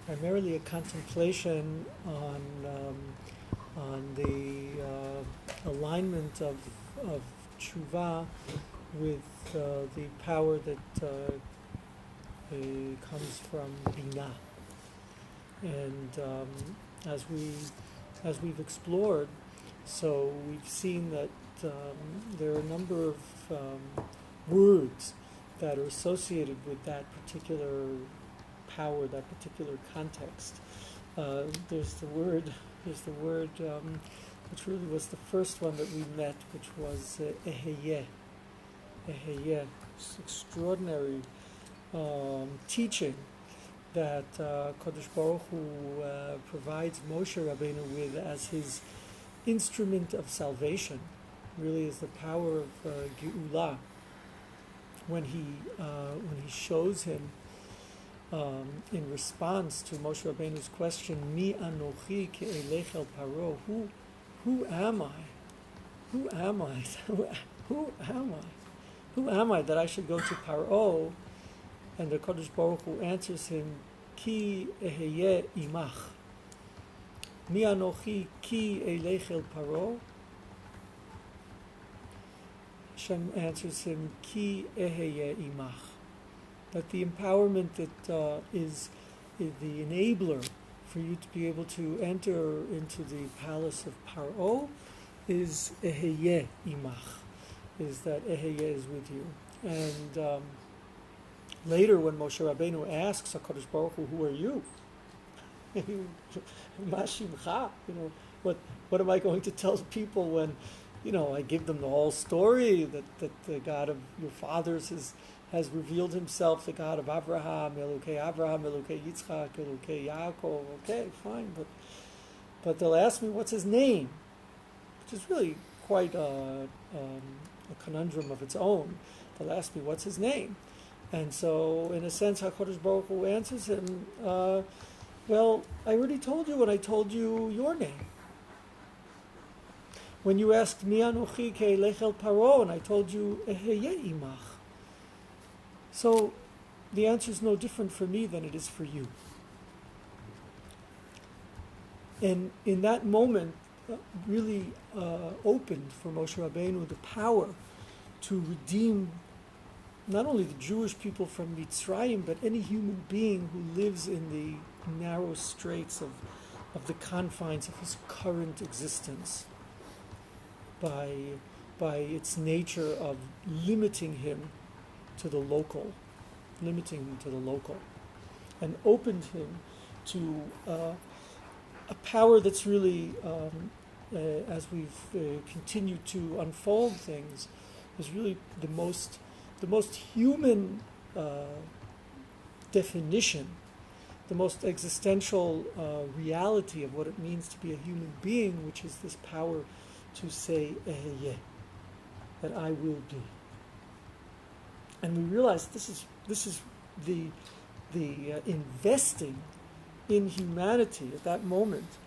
primarily a contemplation on the alignment of Teshuva with the power that comes from Binah. And as we've explored, so we've seen that there are a number of words that are associated with that particular power, that particular context. There's the word, which really was the first one that we met, which was eheyeh. Eheyeh. This extraordinary teaching that Kodesh Baruch Hu provides Moshe Rabbeinu with as his instrument of salvation, really is the power of Geula. When he shows him in response to Moshe Rabbeinu's question, Mi anochi ke'elech el paro, who am I? Who am I? Who am I? Who am I that I should go to Paro? And the Kodesh Baruch Hu answers him, Ki eheyeh imach. Mi anochi ki elech el Paro. Hashem answers him, Ki eheyeh imach. That the empowerment that is the enabler for you to be able to enter into the palace of Paro is eheyeh imach. Is that eheyeh is with you. And later when Moshe Rabbeinu asks HaKadosh Baruch Hu, who are you? Ma shimcha? What am I going to tell people when, I give them the whole story that the God of your fathers has revealed himself, the God of Abraham, Elukei Yitzchak, Elukei Yaakov. Okay, fine, but they'll ask me what's his name, which is really quite a conundrum of its own. They'll ask me what's his name, and so in a sense, HaKadosh Baruch Hu answers him, well, I already told you when I told you your name. When you asked Mi anochi ke'elech el Paro, and I told you eheyeh imach. So the answer is no different for me than it is for you. And in that moment, really opened for Moshe Rabbeinu the power to redeem not only the Jewish people from Mitzrayim, but any human being who lives in the narrow straits of the confines of his current existence by its nature of limiting him to the local, and opened him to a power that's really, as we've continued to unfold things, is really the most human definition, the most existential reality of what it means to be a human being, which is this power to say eheyeh, that I will be. And we realize this is the investing in humanity at that moment.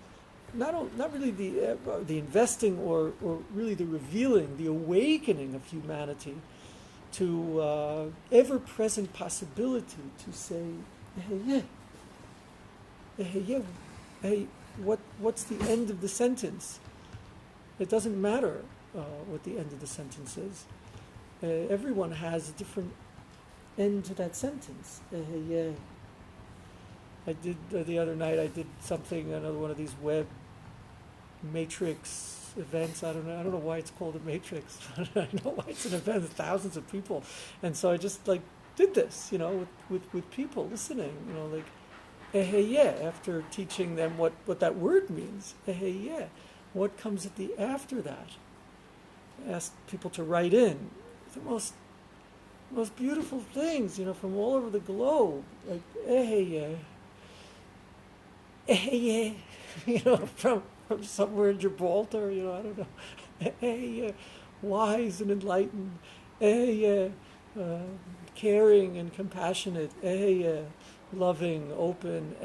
Not really the investing or really the revealing, the awakening of humanity to ever-present possibility to say, hey, what's the end of the sentence? It doesn't matter what the end of the sentence is. Everyone has a different end to that sentence. I did the other night. I did something, another one of these web matrix events. I don't know why it's called a matrix. I know why it's an event with thousands of people, and so I just did this, with people listening, after teaching them what that word means. What comes at the after that? I asked people to write in the most beautiful things, from all over the globe, like from somewhere in Gibraltar, I don't know, wise and enlightened, caring and compassionate, loving, open,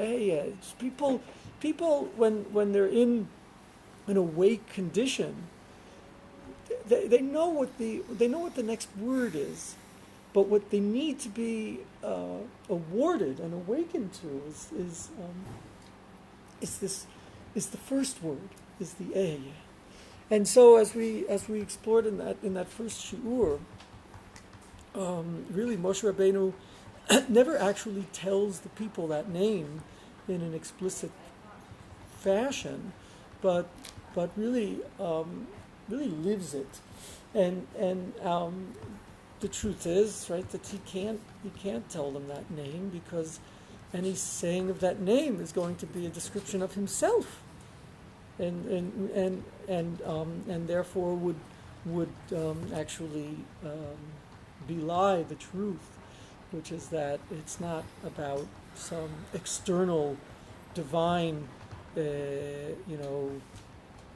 people when they're in an awake condition, they know what the next word is. but what they need to be awarded and awakened to is the first word, is the Ehyeh. And so as we explored in that first shiur, really Moshe Rabbeinu never actually tells the people that name in an explicit fashion, but really lives it. And the truth is, right, that he can't tell them that name, because any saying of that name is going to be a description of himself, and therefore would actually belie the truth, which is that it's not about some external divine,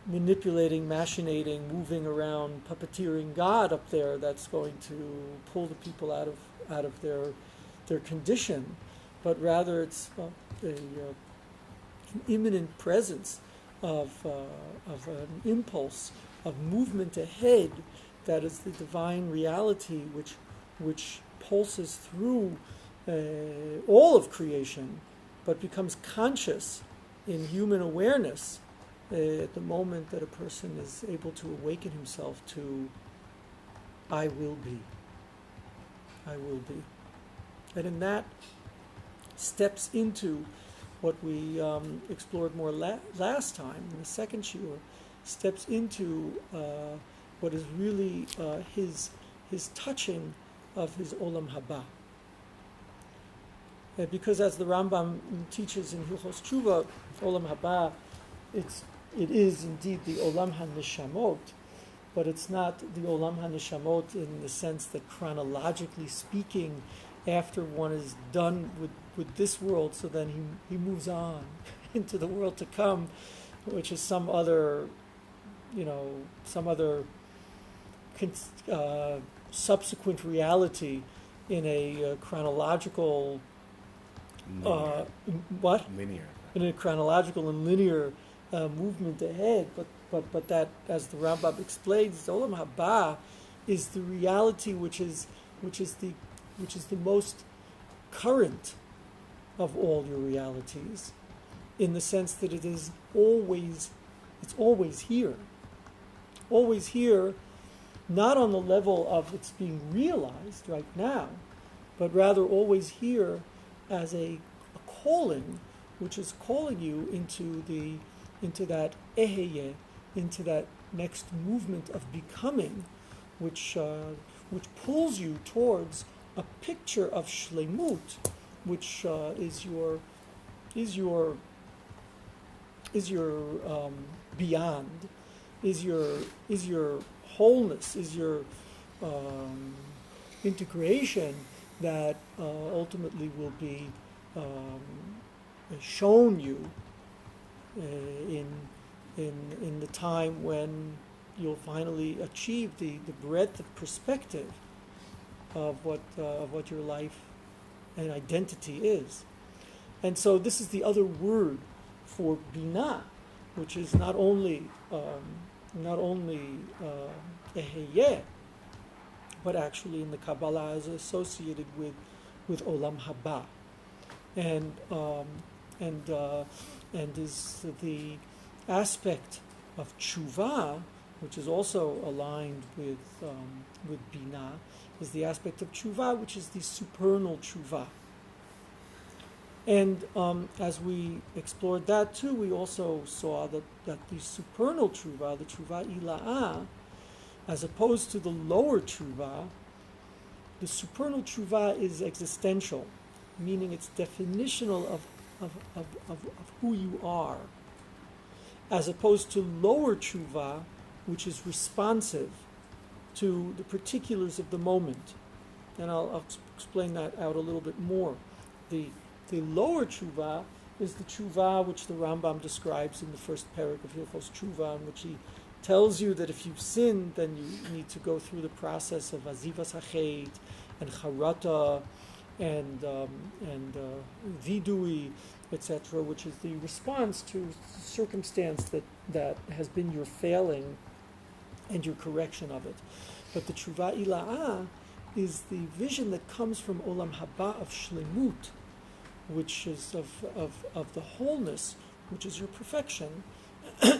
manipulating, machinating, moving around, puppeteering God up there that's going to pull the people out of their condition, but rather it's an imminent presence of an impulse of movement ahead that is the divine reality which pulses through all of creation, but becomes conscious in human awareness at the moment that a person is able to awaken himself to I will be. I will be. And in that steps into what we explored more last time, in the second shiur, steps into what is really his touching of his Olam Haba. Because as the Rambam teaches in Hilchos Teshuva, Olam Haba, it is indeed the Olam HaNeshamot, but it's not the Olam HaNeshamot in the sense that chronologically speaking, after one is done with this world, so then he moves on into the world to come, which is some other subsequent reality in a chronological linear, in a chronological and linear movement ahead, but that, as the Rambam explains, Olam Haba is the reality which is the most current of all your realities, in the sense that it's always here, not on the level of it's being realized right now, but rather always here as a calling, which is calling you into that Ehyeh, into that next movement of becoming, which pulls you towards a picture of shlemut, which is your beyond, is your wholeness, is your integration that ultimately will be shown you in the time when you'll finally achieve the breadth of perspective of what your life and identity is. And so this is the other word for binah, which is not only Ehyeh, but actually in the Kabbalah is associated with Olam Haba, and is the aspect of Teshuva, which is also aligned with Binah, is the aspect of Teshuva, which is the supernal Teshuva. And as we explored that too, we also saw that the supernal Teshuva, the Teshuva Ila'ah, as opposed to the lower Teshuva, the supernal Teshuva is existential, meaning it's definitional of who you are, as opposed to lower Teshuva, which is responsive to the particulars of the moment. And I'll explain that out a little bit more. The lower Teshuva is the Teshuva which the Rambam describes in the first parak of Hilchos Teshuva, in which he tells you that if you've sinned, then you need to go through the process of azivas hachet and charata and vidui, etc., which is the response to circumstance that has been your failing and your correction of it. But the Teshuva Ila'ah is the vision that comes from Olam Haba of Shlemut, which is of the wholeness, which is your perfection,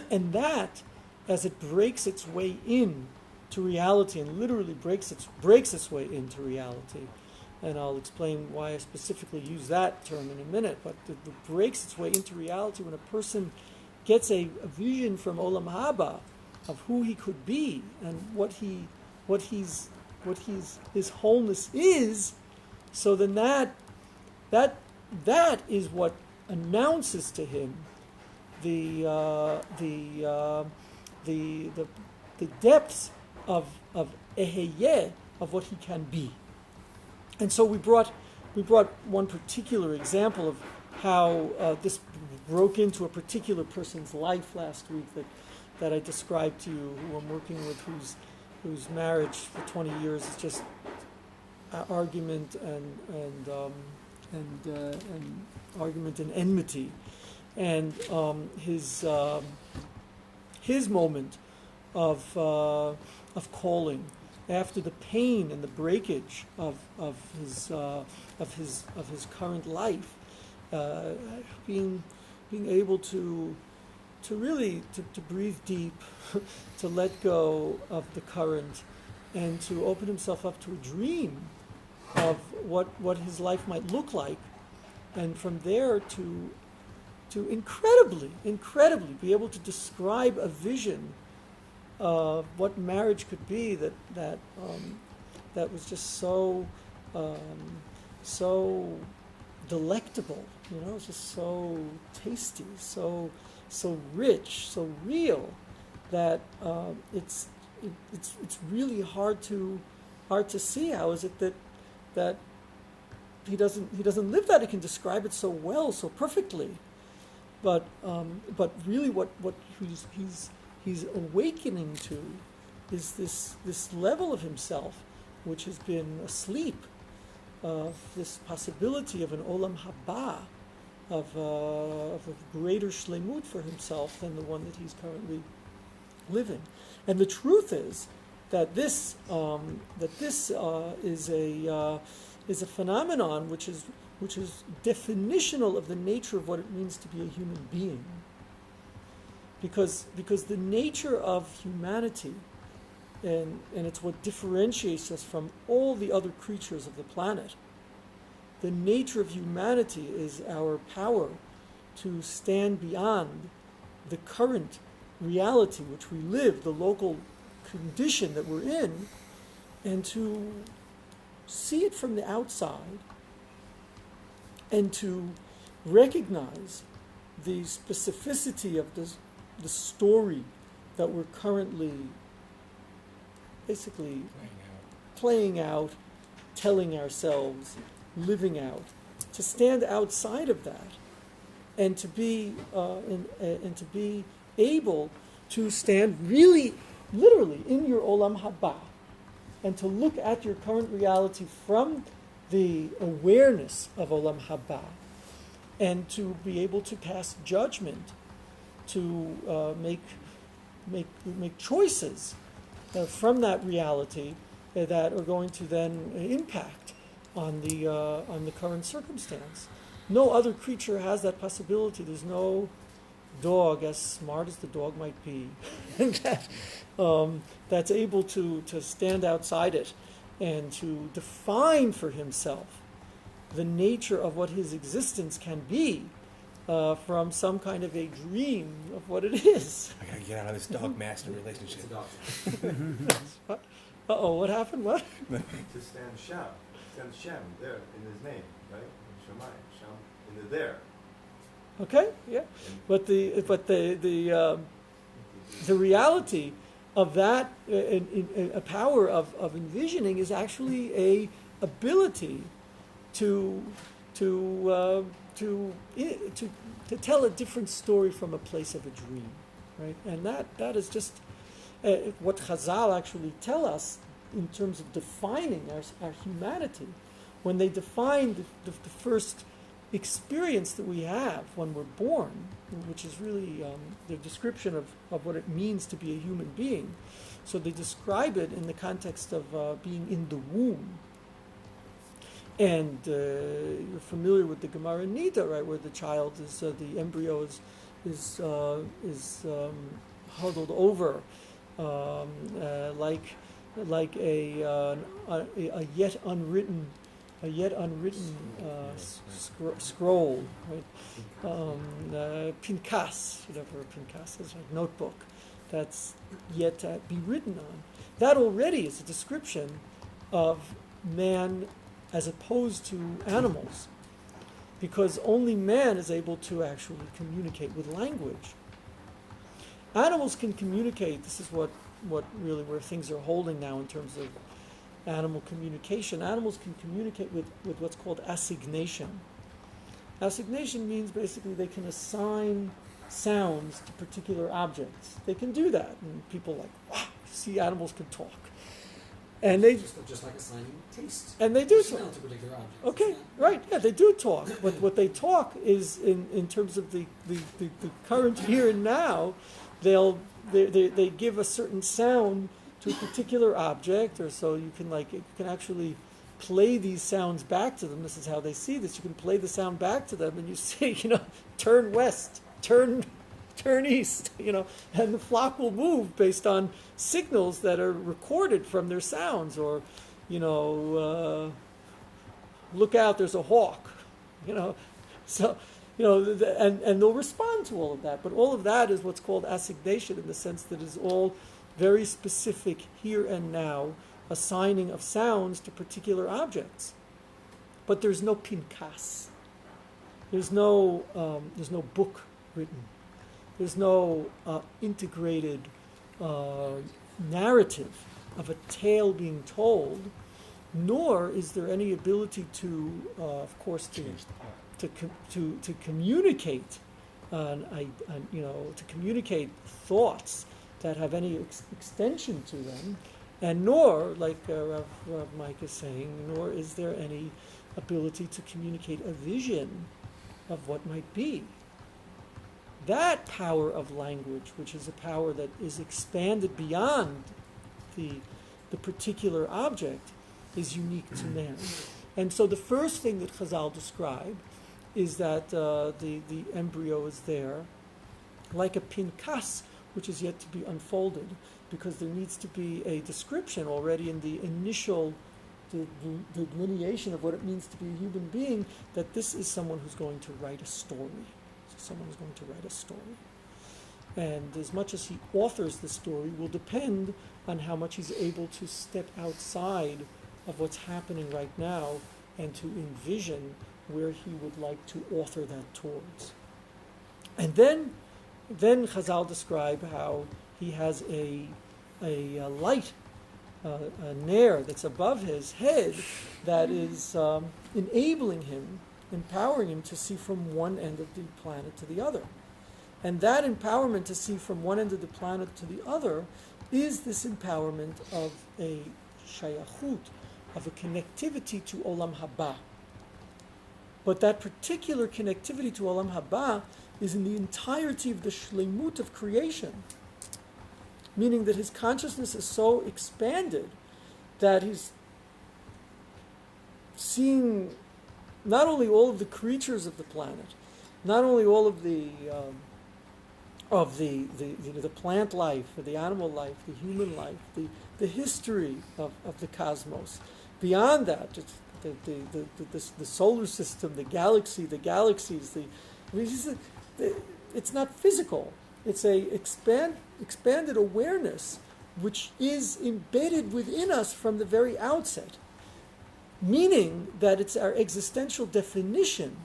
and that, as it breaks its way in to reality, and literally breaks its way into reality, and I'll explain why I specifically use that term in a minute, but it breaks its way into reality when a person gets a vision from Olam Haba of who he could be and what his wholeness is. So then that is what announces to him the depths of eheyeh, of what he can be. And so we brought one particular example of how this broke into a particular person's life last week that I described to you, who I'm working with, whose marriage for 20 years is just argument and argument and enmity, and his moment of calling after the pain and the breakage of his current life, being able to really breathe deep, to let go of the current, and to open himself up to a dream of what his life might look like, and from there to incredibly be able to describe a vision of what marriage could be that was just so delectable, it's just so tasty, so rich, so real, that it's really hard to see. How is it that he doesn't live that? He can describe it so well, so perfectly, but really what he's awakening to is this level of himself which has been asleep, of this possibility of an olam haba, of a greater shlemut for himself than the one that he's currently living. And the truth is that this is a phenomenon which is definitional of the nature of what it means to be a human being. Because the nature of humanity, and it's what differentiates us from all the other creatures of the planet, the nature of humanity is our power to stand beyond the current reality which we live, the local condition that we're in, and to see it from the outside, and to recognize the specificity of the story that we're currently basically playing out, telling ourselves, living out, to stand outside of that, and to be able to stand really, literally, in your olam haba, and to look at your current reality from the awareness of olam haba, and to be able to pass judgment, to make choices from that reality that are going to then impact on the current circumstance. No other creature has that possibility. There's no dog, as smart as the dog might be, that's able to stand outside it and to define for himself the nature of what his existence can be, from some kind of a dream of what it is. I gotta get out of this dog-master relationship. Uh-oh, what happened? What? To stand Shem there in his name, right? Shammai, Shem in the there. Okay, yeah, but the reality of that, a power of envisioning, is actually a ability to tell a different story from a place of a dream, right? And that is just what Chazal actually tell us in terms of defining our humanity. When they define the first experience that we have when we're born, which is really the description of what it means to be a human being. So they describe it in the context of being in the womb. And you're familiar with the Gemara Nida, right, where the child is, the embryo is huddled over, like a yet unwritten scroll, right? Pinkas, whatever a pinkas is, like notebook, that's yet to be written on. That already is a description of man as opposed to animals, because only man is able to actually communicate with language. Animals can communicate. This is what really where things are holding now in terms of animal communication. Animals can communicate with what's called assignation. Assignation means basically they can assign sounds to particular objects. They can do that, and people are like, wow, see, animals can talk. And they just like assigning taste. And they do smell talk. to particular objects. Okay, right? Yeah, they do talk. But what they talk is in terms of the current here and now. They give a certain sound to a particular object, or so you can actually play these sounds back to them. This is how they see this. You can play the sound back to them, and you say, turn west, turn east, and the flock will move based on signals that are recorded from their sounds, or, look out, there's a hawk, so, and they'll respond to all of that. But all of that is what's called assignation, in the sense that is all very specific here and now, assigning of sounds to particular objects. But there's no pinkas. There's no book written. There's no integrated narrative of a tale being told, nor is there any ability to, of course, to communicate, to communicate thoughts that have any extension to them, and nor, like Rav Mike is saying, nor is there any ability to communicate a vision of what might be. That power of language, which is a power that is expanded beyond the particular object, is unique to man. And so the first thing that Chazal describe is that the embryo is there, like a pinkas, which is yet to be unfolded, because there needs to be a description already in the initial delineation of what it means to be a human being, that this is someone who's going to write a story. Someone who's going to write a story. And as much as he authors the story will depend on how much he's able to step outside of what's happening right now and to envision where he would like to author that towards. And then Chazal describe how he has a light, a nair that's above his head that is enabling him, empowering him to see from one end of the planet to the other. And that empowerment to see from one end of the planet to the other is this empowerment of a shayachut, of a connectivity to Olam Haba. But that particular connectivity to Olam Haba is in the entirety of the shleimut of creation, meaning that his consciousness is so expanded that he's seeing not only all of the creatures of the planet, not only all of the plant life, the animal life, the human life, the history of the cosmos. Beyond that, the solar system, the galaxy, the galaxies. It's not physical. It's a expanded awareness which is embedded within us from the very outset. Meaning that it's our existential definition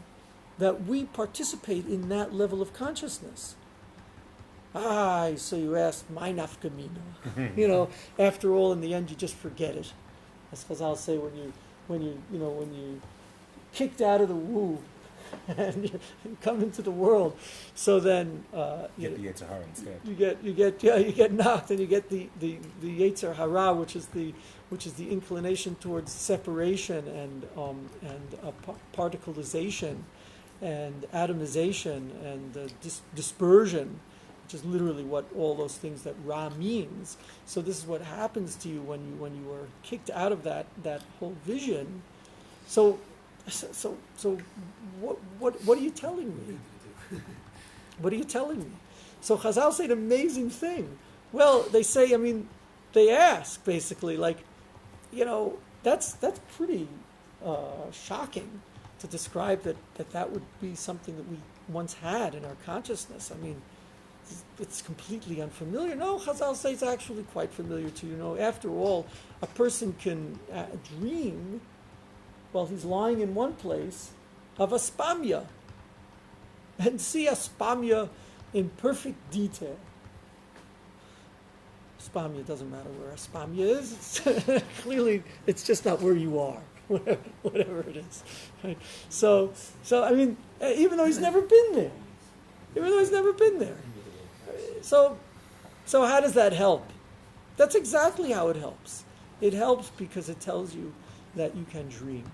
that we participate in that level of consciousness. So you asked, my nafkamina. After all, in the end, you just forget it. As Chazal say, when you kicked out of the womb and you come into the world, so then you get the Yetzer Hara instead. You get knocked, and you get the Yetzer Hara, which is the inclination towards separation and particleization and atomization and dispersion, which is literally what all those things that Ra means. So this is what happens to you when you are kicked out of that whole vision. So, what are you telling me? What are you telling me? So Chazal say an amazing thing. Well, they say, I mean, they ask basically, like, that's pretty shocking to describe that would be something that we once had in our consciousness. I mean, it's completely unfamiliar. No, Chazal say it's actually quite familiar to you. After all, a person can dream while he's lying in one place of a spamya and see a spamya in perfect detail. Spamya doesn't matter where a spamya is. Clearly, it's just not where you are, whatever it is. Right? So I mean, even though he's never been there, So how does that help? That's exactly how it helps. It helps because it tells you that you can dream.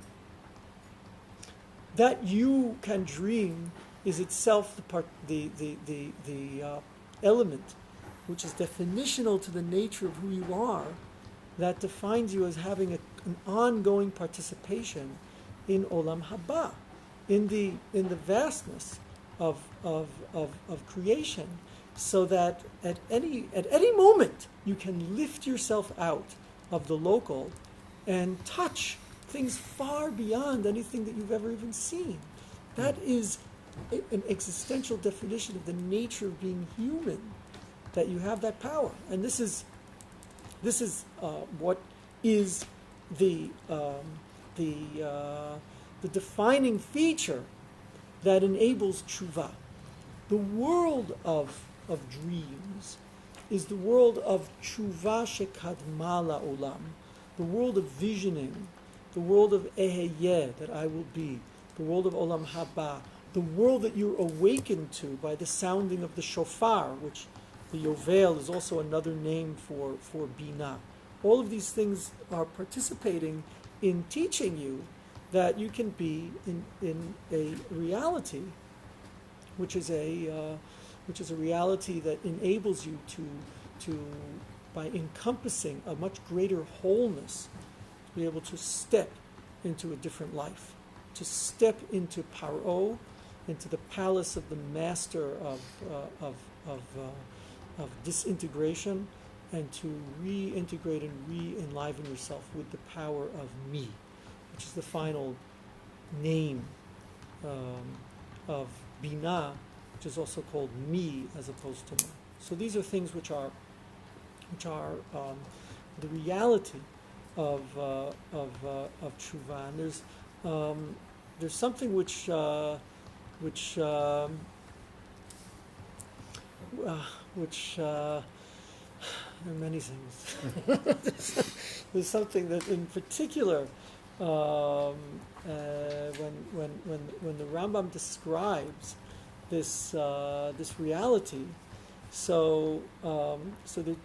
That you can dream is itself the element which is definitional to the nature of who you are, that defines you as having an ongoing participation in Olam Haba, in the vastness of creation, so that at any moment you can lift yourself out of the local and touch things far beyond anything that you've ever even seen. That is an existential definition of the nature of being human, that you have that power. And this is what is the defining feature that enables tshuva. The world of dreams is the world of tshuva shekadma la'olam, the world of visioning, the world of eheyeh, that I will be, the world of olam haba, the world that you're awakened to by the sounding of the shofar, which the yovel is also another name for bina. All of these things are participating in teaching you that you can be in a reality, which is a reality that enables you to by encompassing a much greater wholeness, to be able to step into a different life, to step into Paro, into the palace of the master of disintegration, and to reintegrate and re-enliven yourself with the power of me, which is the final name of Binah, which is also called me as opposed to me. So these are things which are the reality of tshuva. And there's something which there are many things. There's something that, in particular, when the Rambam describes this reality, so there are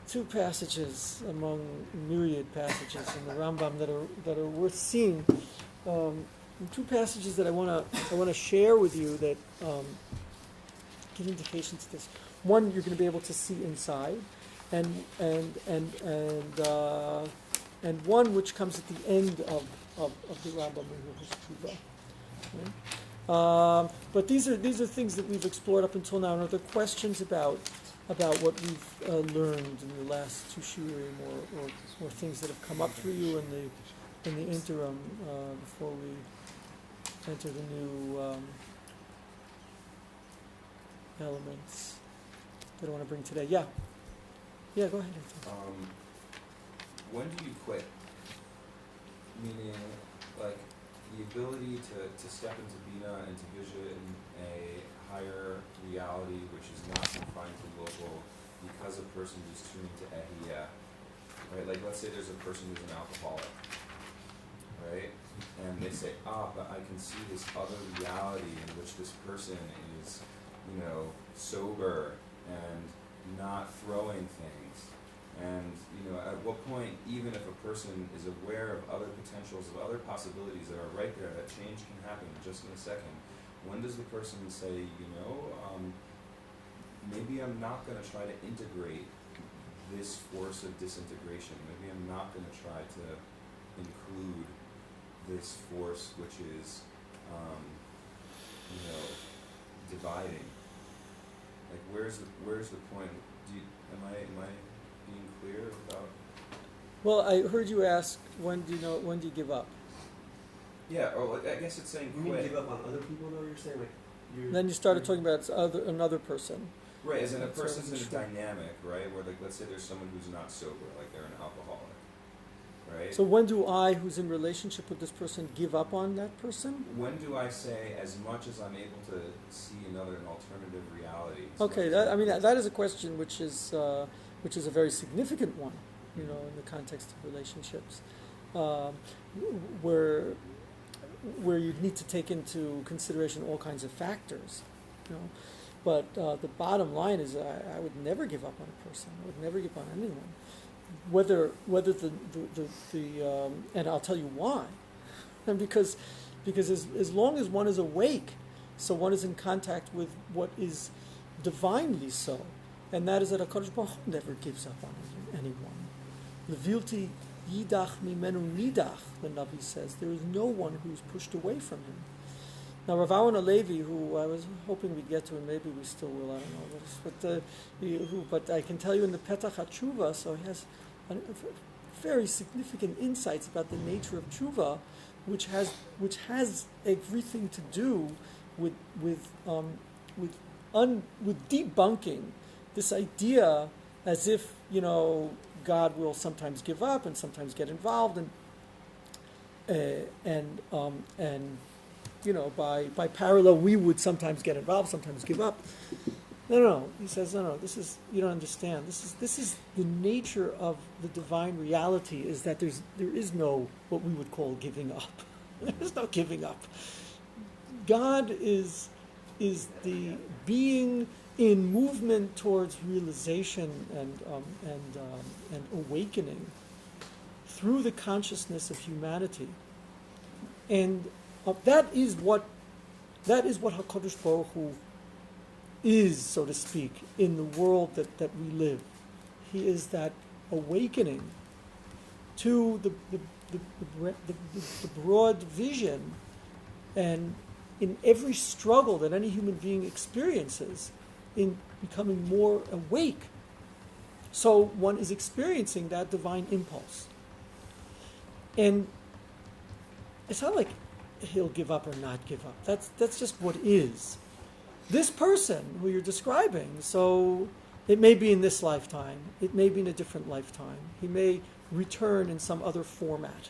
two passages among myriad passages in the Rambam that are worth seeing. Two passages that I want to share with you that give indications to this. One, you're going to be able to see inside, and one which comes at the end of the Rambam in his Teshuva. Okay? But these are things that we've explored up until now. And are there questions about what we've learned in the last two shiurim, or things that have come up for you in the interim before we enter the new elements that I want to bring today? Yeah, go ahead. When do you quit? Meaning, like, the ability to step into Bina and to vision a higher reality which is not confined to local, because a person is tuning to Ehiyah. Right? Like, let's say there's a person who's an alcoholic, right? And they say, but I can see this other reality in which this person is, sober and not throwing things. And, at what point, even if a person is aware of other potentials, of other possibilities that are right there, that change can happen just in a second, when does the person say, maybe I'm not going to try to integrate this force of disintegration. Maybe I'm not going to try to include this force which is, dividing. Like, where's the point? Am I being clear about? Well, I heard you ask, when do you give up? Yeah, or I guess it's saying You mean quit. give up on other people, though? You're saying, like, Then you started talking about another person. Right, as in a So person's in a sure. dynamic, right? Where, like, let's say there's someone who's not sober, like they're an alcoholic, right? So when do I, who's in relationship with this person, give up on that person? When do I say, as much as I'm able to see an alternative reality? Okay, that is a question which is a very significant one, in the context of relationships, where you need to take into consideration all kinds of factors, But the bottom line is, I would never give up on a person. I would never give up on anyone, whether the and I'll tell you why, and because as long as one is awake, so one is in contact with what is divinely so, and that is that HaKadosh Baruch Hu never gives up on anyone. Levilti yidach mimenu nidach, the Navi says, there is no one who is pushed away from him. Now, Rav Alevi, who I was hoping we'd get to, and maybe we still will, I don't know, but I can tell you in the Petach HaTshuva, so he has very significant insights about the nature of tshuva, which has everything to do with debunking this idea as if God will sometimes give up and sometimes get involved, and by parallel we would sometimes get involved, sometimes give up. No. He says no. This is, you don't understand. This is the nature of the divine reality, is that there is no what we would call giving up. There's no giving up. God is the being in movement towards realization and awakening through the consciousness of humanity, and that is what HaKadosh Baruch Hu is, so to speak, in the world that we live. He is that awakening to the broad vision, and in every struggle that any human being experiences in becoming more awake. So one is experiencing that divine impulse. And it's not like he'll give up or not give up. That's just what is. This person who you're describing, so it may be in this lifetime, it may be in a different lifetime. He may return in some other format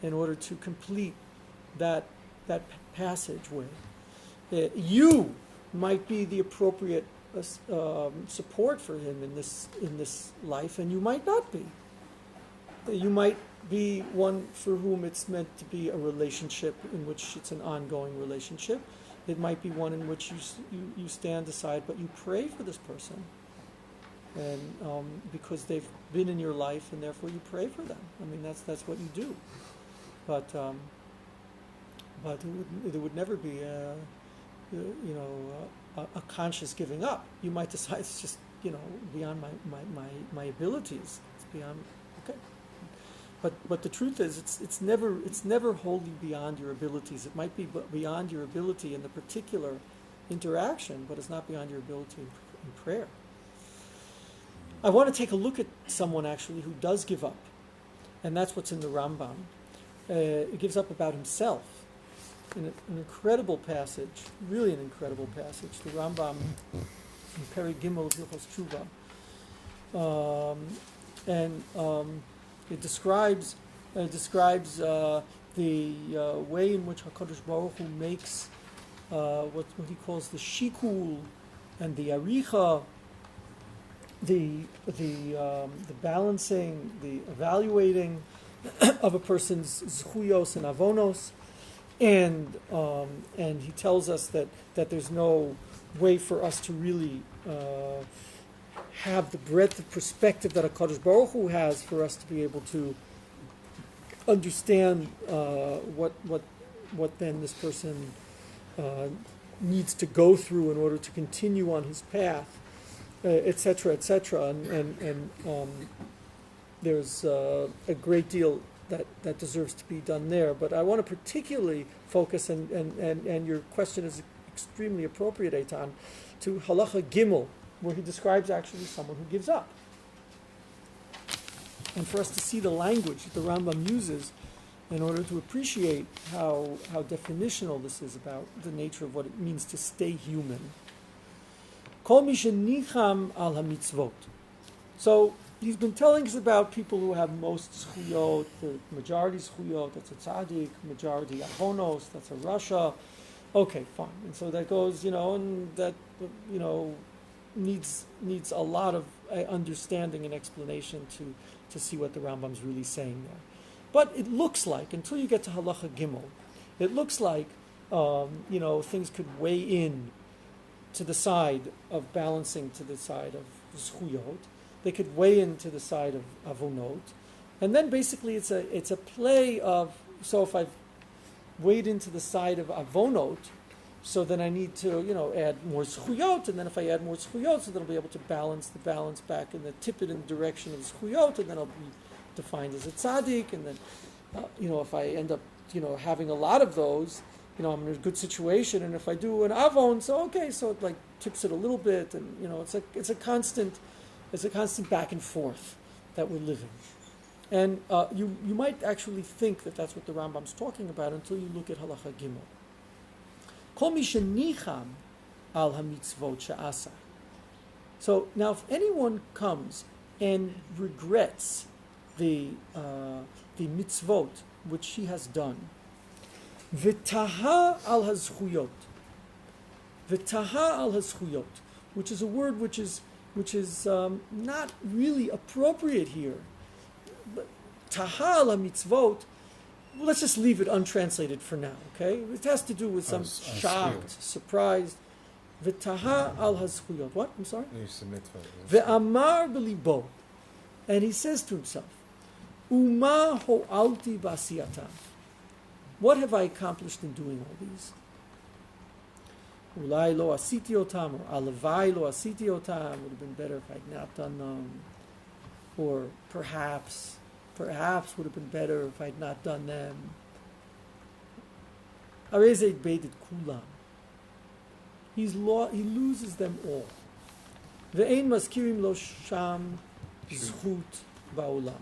in order to complete that passageway. You might be the appropriate support for him in this life, and you might not be. You might be one for whom it's meant to be a relationship in which it's an ongoing relationship. It might be one in which you stand aside, but you pray for this person, and because they've been in your life, and therefore you pray for them. I mean, that's what you do. But it would never be a conscious giving up. You might decide it's just beyond my abilities. It's beyond. Okay. But the truth is, it's never wholly beyond your abilities. It might be beyond your ability in the particular interaction, but it's not beyond your ability in prayer. I want to take a look at someone actually who does give up, and that's what's in the Rambam. He gives up about himself in an incredible passage, really an incredible passage. The Rambam in Perek Gimel of Hilchos Teshuva, and it describes the way in which HaKadosh Baruch Hu makes what he calls the shikul and the aricha, the balancing, the evaluating of a person's zchuyos and avonos, and he tells us that there's no way for us to really have the breadth of perspective that HaKadosh Baruch Hu has for us to be able to understand what then this person needs to go through in order to continue on his path, etc., etc. And there's a great deal that deserves to be done there. But I want to particularly focus, and your question is extremely appropriate, Eitan, to Halacha Gimel, where he describes actually someone who gives up. And for us to see the language that the Rambam uses in order to appreciate how definitional this is about the nature of what it means to stay human. Kol mi shenicham al hamitzvot. So he's been telling us about people who have most zchuyot, the majority zchuyot, that's a tzaddik, majority ahonos, that's a rasha. Okay, fine. And so that goes, and that, needs a lot of understanding and explanation to see what the Rambam's really saying there. But it looks like, until you get to Halacha Gimel, it looks like, things could weigh in to the side of balancing to the side of zchuyot. They could weigh into the side of avonot. And then basically it's a play of, so if I've weighed into the side of avonot, so then I need to, add more zchuyot, and then if I add more zchuyot, so then I'll be able to balance the balance back in the tippet in the direction of zchuyot, and then I'll be defined as a tzaddik, and then, if I end up, having a lot of those, I'm in a good situation, and if I do an avon, so it like tips it a little bit, and it's a constant back and forth that we're living. And you might actually think that that's what the Rambam's talking about until you look at Halacha Gimel. Kol mi shenicham al hamitzvot she'asa. So now, if anyone comes and regrets the mitzvot which he has done, v'taha al hazchuyot, which is a word which is not really appropriate here. But taha al mitzvot, let's just leave it untranslated for now, okay? It has to do with some shocked, surprised. V'taha al hazchuyot. What? I'm sorry? Ve'amar b'libo. And he says to himself, Uma ho'alti b'asiyatam. What have I accomplished in doing all these? Ulai lo asiti otam, or alavai lo asiti otam. Would have been better if I'd not done them. Or perhaps would have been better if I'd not done them. Arezeit beidet kulam. He loses them all. Ve'ein maskirim lo sham zchut ba'olam.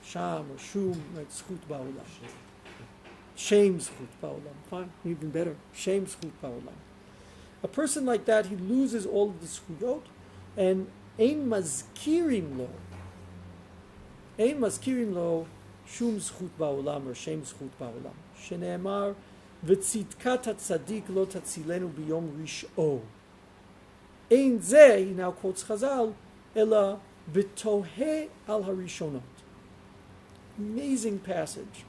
Sham or shum, right? Zchut ba'olam. Shame zchut ba'olam. Fine, even better. Shame zchut ba'olam. A person like that, he loses all of the zchuyot, and ein mazkirim lo. Ein mazkirim lo shum zchut ba'olam or shame zchut ba'olam. Shene'emar v'tzidkat hatzadik lo tatzilenu b'yom rish'o. Ein ze, he now quotes Chazal, ela v'tohe al harishonot. Amazing passage.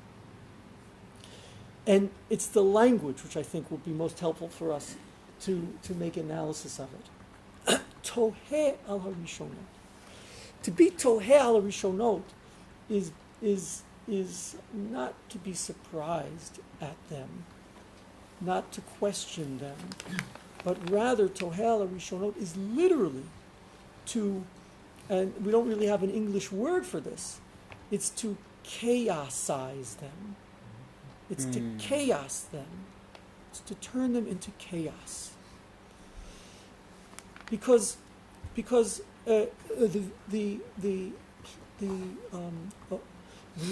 And it's the language which I think will be most helpful for us to make analysis of it. Tohe al harishonot. To be tohe al harishonot is not to be surprised at them, not to question them, but rather tohe al harishonot is literally to, and we don't really have an English word for this, it's to chaosize them. It's to chaos them. It's to turn them into chaos. Because the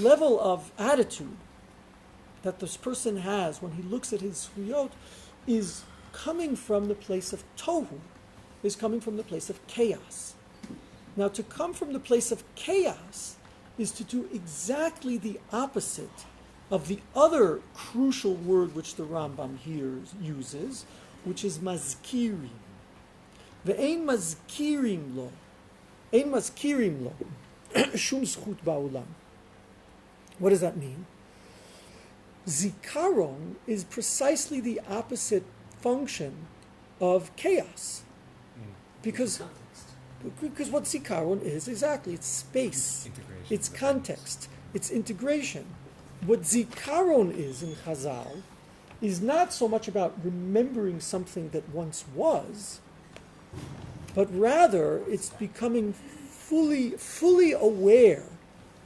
level of attitude that this person has when he looks at his zchuyot is coming from the place of tohu, is coming from the place of chaos. Now, to come from the place of chaos is to do exactly the opposite of the other crucial word which the Rambam here uses, which is mazkirim. Ve'ein mazkirim lo. Ein mazkirim lo. Shum zchut ba'olam. What does that mean? Zikaron is precisely the opposite function of chaos. Because what zikaron is, exactly, it's space, it's context, it's integration. What zikaron is in Chazal is not so much about remembering something that once was, but rather it's becoming fully aware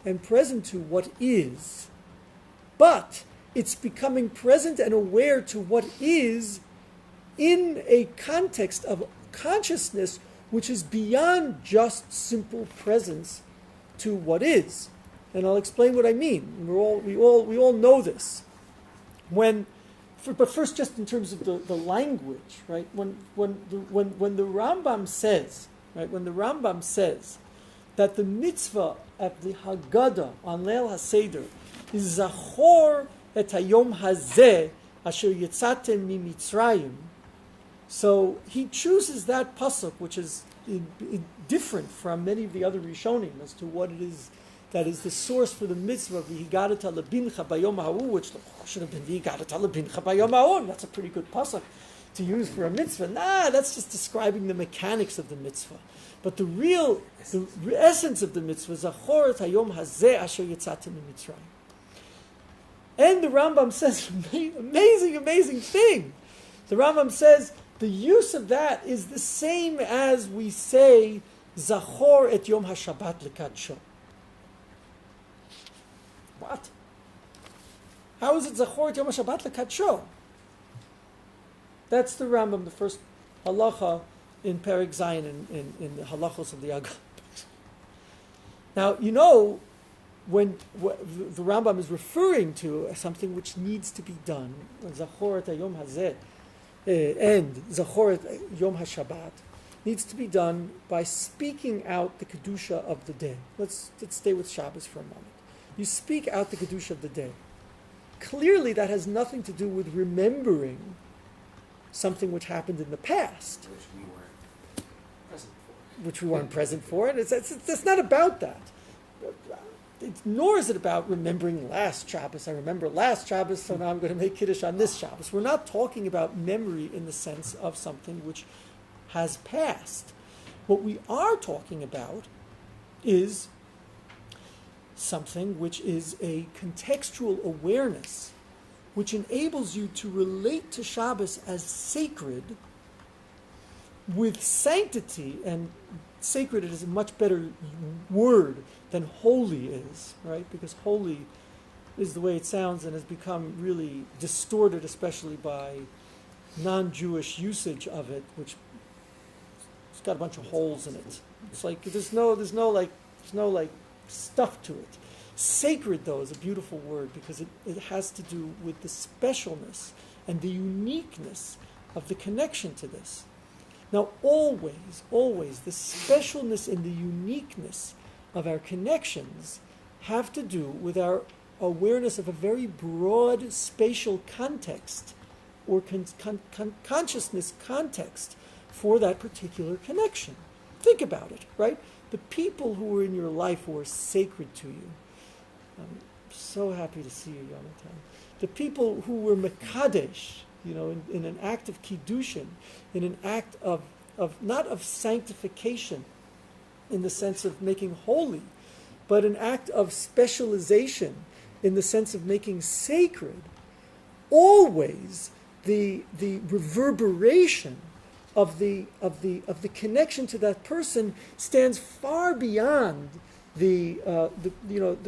and present to what is but it's becoming present and aware to what is in a context of consciousness which is beyond just simple presence to what is. And I'll explain what I mean. We all know this. But first, just in terms of the language, right? When the Rambam says, right, when the Rambam says that the mitzvah at the Haggadah on Leil HaSeder is Zachor et Hayom Hazeh Asher Yetzatem MiMitzrayim, so he chooses that pasuk, which is different from many of the other Rishonim as to what it is that is the source for the mitzvah, V'higadata lebincha bayom ha'u, which should have been V'higadata lebincha bayom ha'u. That's a pretty good pasuk to use for a mitzvah. That's just describing the mechanics of the mitzvah. But the essence of the mitzvah is Zachor et hayom hazeh asher yetzatem miMitzrayim. And the Rambam says an amazing thing. The Rambam says the use of that is the same as we say Zachor et Yom HaShabbat lekadsho. What? How is it Zachor et Yom HaShabbat lekadsho? That's the Rambam, the first halacha in Perek Zayin in the halachos of the Agam. Now, you know, when the Rambam is referring to something which needs to be done, Zachor et Hayom Hazeh and Zachor et Yom HaShabbat, needs to be done by speaking out the Kedusha of the day. Let's stay with Shabbos for a moment. You speak out the Kedusha of the day. Clearly that has nothing to do with remembering something which happened in the past. Which we weren't present for. And it's not about that. Nor is it about remembering last Shabbos. I remember last Shabbos, so now I'm going to make Kiddush on this Shabbos. We're not talking about memory in the sense of something which has passed. What we are talking about is something which is a contextual awareness which enables you to relate to Shabbos as sacred with sanctity, and sacred is a much better word than holy is, right? Because holy is the way it sounds and has become really distorted, especially by non-Jewish usage of it, which it's got a bunch of holes in it. It's like there's no stuff to it. Sacred, though, is a beautiful word because it has to do with the specialness and the uniqueness of the connection to this. Now, always, the specialness and the uniqueness of our connections have to do with our awareness of a very broad spatial context or consciousness context for that particular connection. Think about it, right? The people who are in your life who are sacred to you. I'm so happy to see you, Yonatan. The people who were mekadesh, in an act of kiddushin, in an act of not of sanctification in the sense of making holy, but an act of specialization in the sense of making sacred, always the reverberation of the connection to that person stands far beyond the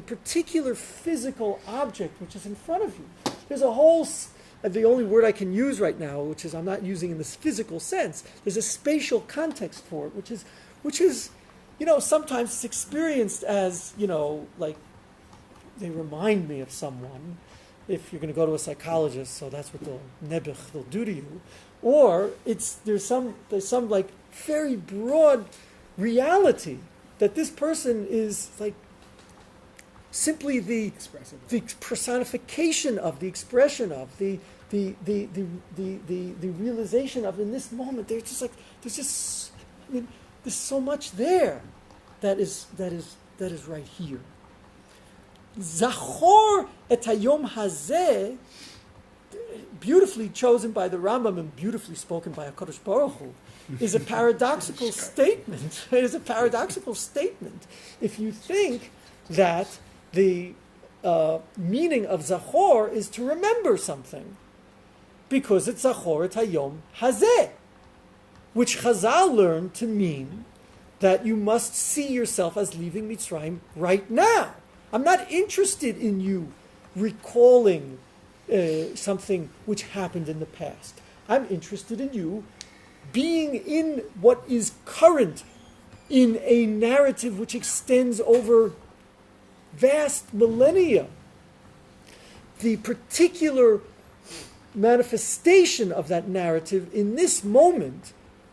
particular physical object which is in front of you. There's a whole, the only word I can use right now, which is I'm not using in this physical sense, there's a spatial context for it, which is sometimes it's experienced as, like they remind me of someone. If you're going to go to a psychologist, so that's what they'll do to you. Or there's some like very broad reality that this person is like simply the personification of, the expression of, the realization of in this moment. There's so much there that is right here. Zachor et hayom hazeh, beautifully chosen by the Rambam and beautifully spoken by HaKadosh Baruch Hu, is a paradoxical statement. It is a paradoxical statement. If you think that the meaning of Zachor is to remember something, because it's Zachor et hayom hazeh, which Chazal learned to mean that you must see yourself as leaving Mitzrayim right now. I'm not interested in you recalling something which happened in the past. I'm interested in you being in what is current in a narrative which extends over vast millennia. The particular manifestation of that narrative in this moment,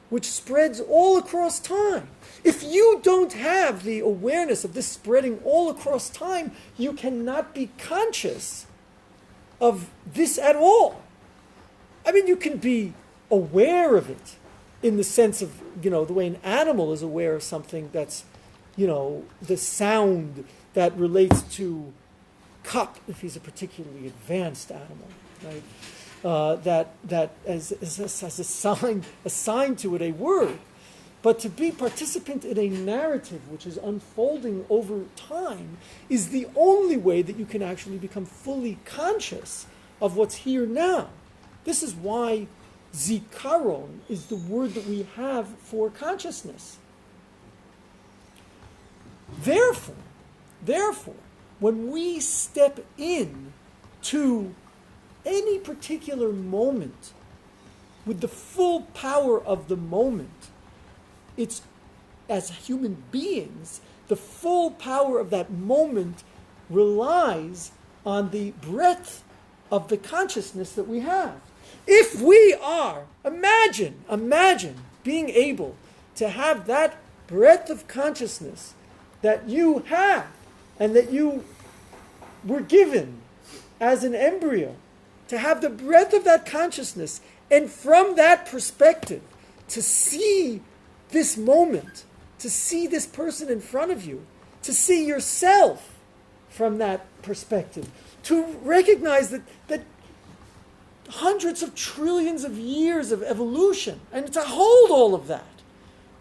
which spreads all across time. If you don't have the awareness of this spreading all across time, you cannot be conscious of this at all. I mean, you can be aware of it in the sense of, the way an animal is aware of something that's, the sound that relates to cup, if he's a particularly advanced animal, right? That has assigned to it a word. But to be participant in a narrative which is unfolding over time is the only way that you can actually become fully conscious of what's here now. This is why zikaron is the word that we have for consciousness. Therefore, when we step in to any particular moment with the full power of the moment, it's, as human beings, the full power of that moment relies on the breadth of the consciousness that we have. If we are, imagine being able to have that breadth of consciousness that you have and that you were given as an embryo, to have the breadth of that consciousness, and from that perspective, to see this moment, to see this person in front of you, to see yourself from that perspective, to recognize that hundreds of trillions of years of evolution, and to hold all of that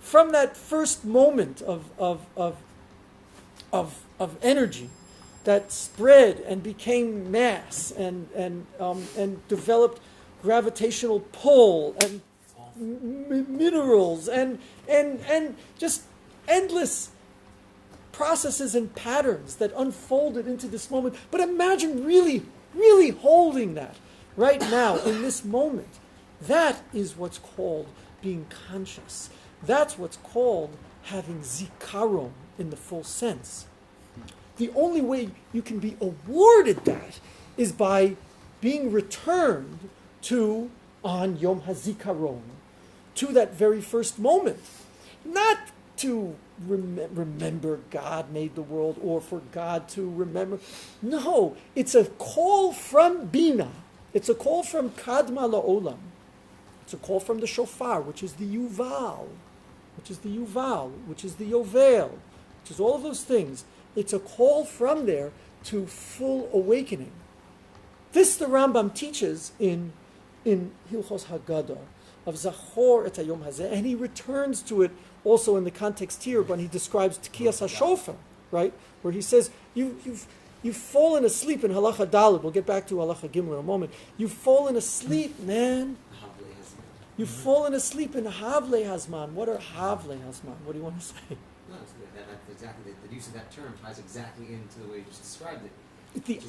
from that first moment of energy that spread and became mass and developed gravitational pull and minerals and just endless processes and patterns that unfolded into this moment. But imagine really, really holding that right now in this moment. That is what's called being conscious. That's what's called having zikaron in the full sense. The only way you can be awarded that is by being returned to, on Yom HaZikaron, to that very first moment. Not to remember God made the world, or for God to remember. No, it's a call from Bina. It's a call from Kadma La'olam. It's a call from the shofar, which is the Yuval, which is the Yovel, which is all of those things. It's a call from there to full awakening. This the Rambam teaches in Hilchos Haggadah of Zachor et Hayom Hazeh, and he returns to it also in the context here when he describes Tkiyas HaShofar, right, where he says you've fallen asleep in Halacha Daled. We'll get back to Halacha Gimel in a moment. You've fallen asleep, man. You've fallen asleep in Havle Hazman. What are Havle Hazman? What do you want to say? No, that's exactly the use of that term ties exactly into the way you just described it.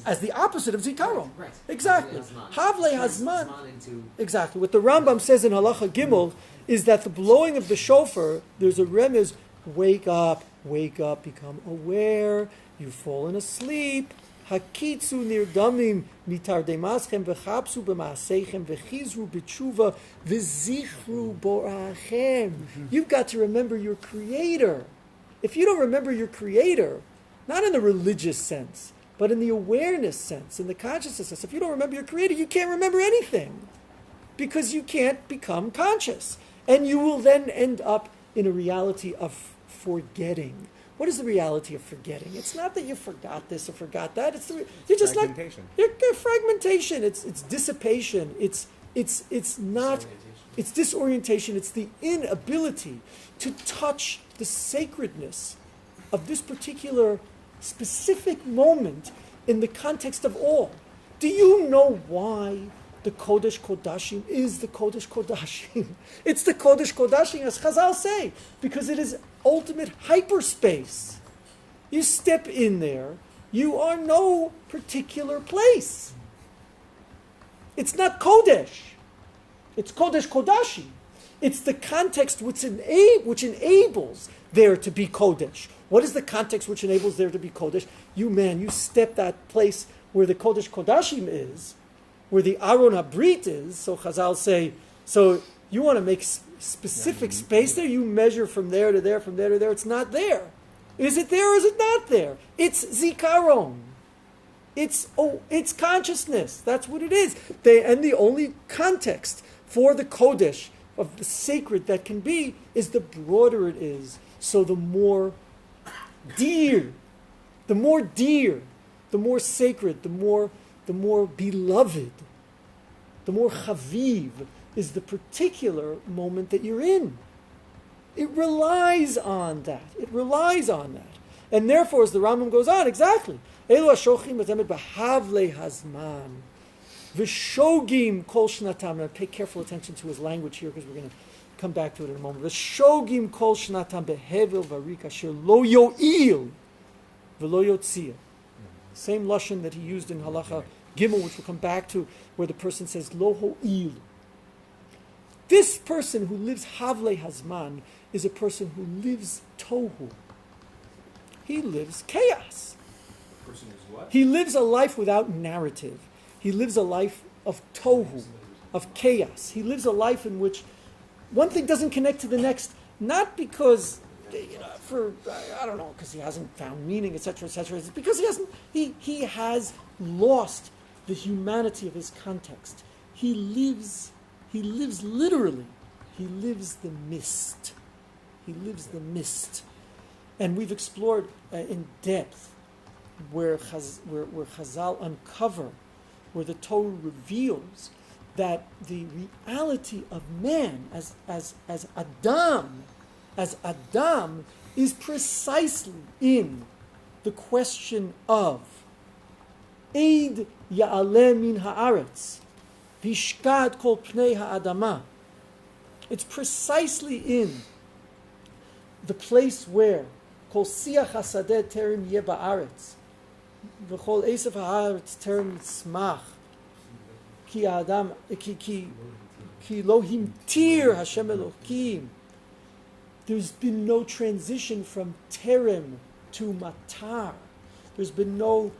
As the opposite of Zikaron. Right. Exactly. Havle Hazman. Into... Exactly. What the Rambam says in Halacha Gimel is that the blowing of the shofar, there's a remez, wake up, become aware, you've fallen asleep. Hakitzu nirdamim mitardemaschem v'chapsu b'maaseichem v'chizru b'tshuva v'zichru borachem. You've got to remember your Creator. If you don't remember your Creator, not in the religious sense, but in the awareness sense, in the consciousness sense, if you don't remember your Creator, you can't remember anything, because you can't become conscious. And you will then end up in a reality of forgetting. What is the reality of forgetting? It's not that you forgot this or forgot that. You're just not. You're fragmentation. It's dissipation. It's not. It's disorientation. It's the inability to touch the sacredness of this particular specific moment in the context of all. Do you know why the Kodesh Kodashim is the Kodesh Kodashim? It's the Kodesh Kodashim, as Chazal say, because it is ultimate hyperspace. You step in there You are no particular place. It's not Kodesh. It's Kodesh Kodashi. It's the context which enables there to be Kodesh. What is the context which enables there to be Kodesh? You step that place where the Kodesh Kodashim is, where the Aron HaBrit is, so Chazal say, so you want to make specific space there, you measure from there to there, from there to there, it's not there. Is it there or is it not there? It's Zikaron. It's consciousness. That's what it is. And the only context for the Kodesh, of the sacred that can be, is the broader it is. So the more dear, the more sacred, the more beloved, the more chaviv is the particular moment that you're in. It relies on that. And therefore, as the Rambam goes on, exactly, Elu hashochim etemet b'havle hazman, v'shogim kol shnatam. Now pay careful attention to his language here, because we're going to come back to it in a moment. V'shogim kol shnatam behevel varik asher lo yo'il v'lo yotzia. Same lashon that he used in halacha Gimel, which we'll come back to, where the person says lo ho'il. This person who lives havle hazman is a person who lives tohu. He lives chaos. The person is what? He lives a life without narrative. He lives a life of tohu, of chaos. He lives a life in which one thing doesn't connect to the next, not because, because he hasn't found meaning, etc., etc. It's because he has lost the humanity of his context. He lives literally. He lives the mist. And we've explored in depth where Chazal uncover, where the Torah reveals that the reality of man as Adam is precisely in the question of Eid Ya'aleh min ha'aretz v'ishkad kol pnei ha'adama. It's precisely in the place where kol siach hasadeh terem yeh ba'aretz v'chol esef ha'aretz terem yitzmach ki adam ki lo himtir Hashem Elokim. There's been no transition from terem to matar. There's been no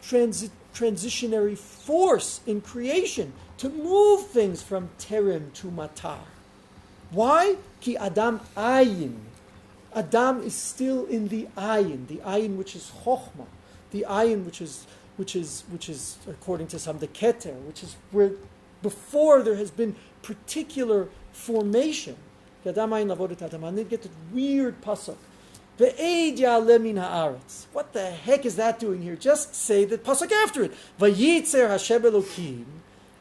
transitionary force in creation to move things from terem to matar. Why? Ki Adam ayin. Adam is still in the ayin which is chokhmah, the ayin which is according to some the keter, which is where before there has been particular formation. Adam ayin lavodet Adam. And they get the weird pasuk. Ve'ed ya'aleh min ha'aretz. What the heck is that doing here? Just say the pasuk after it. Vayitzer Hashem Elokim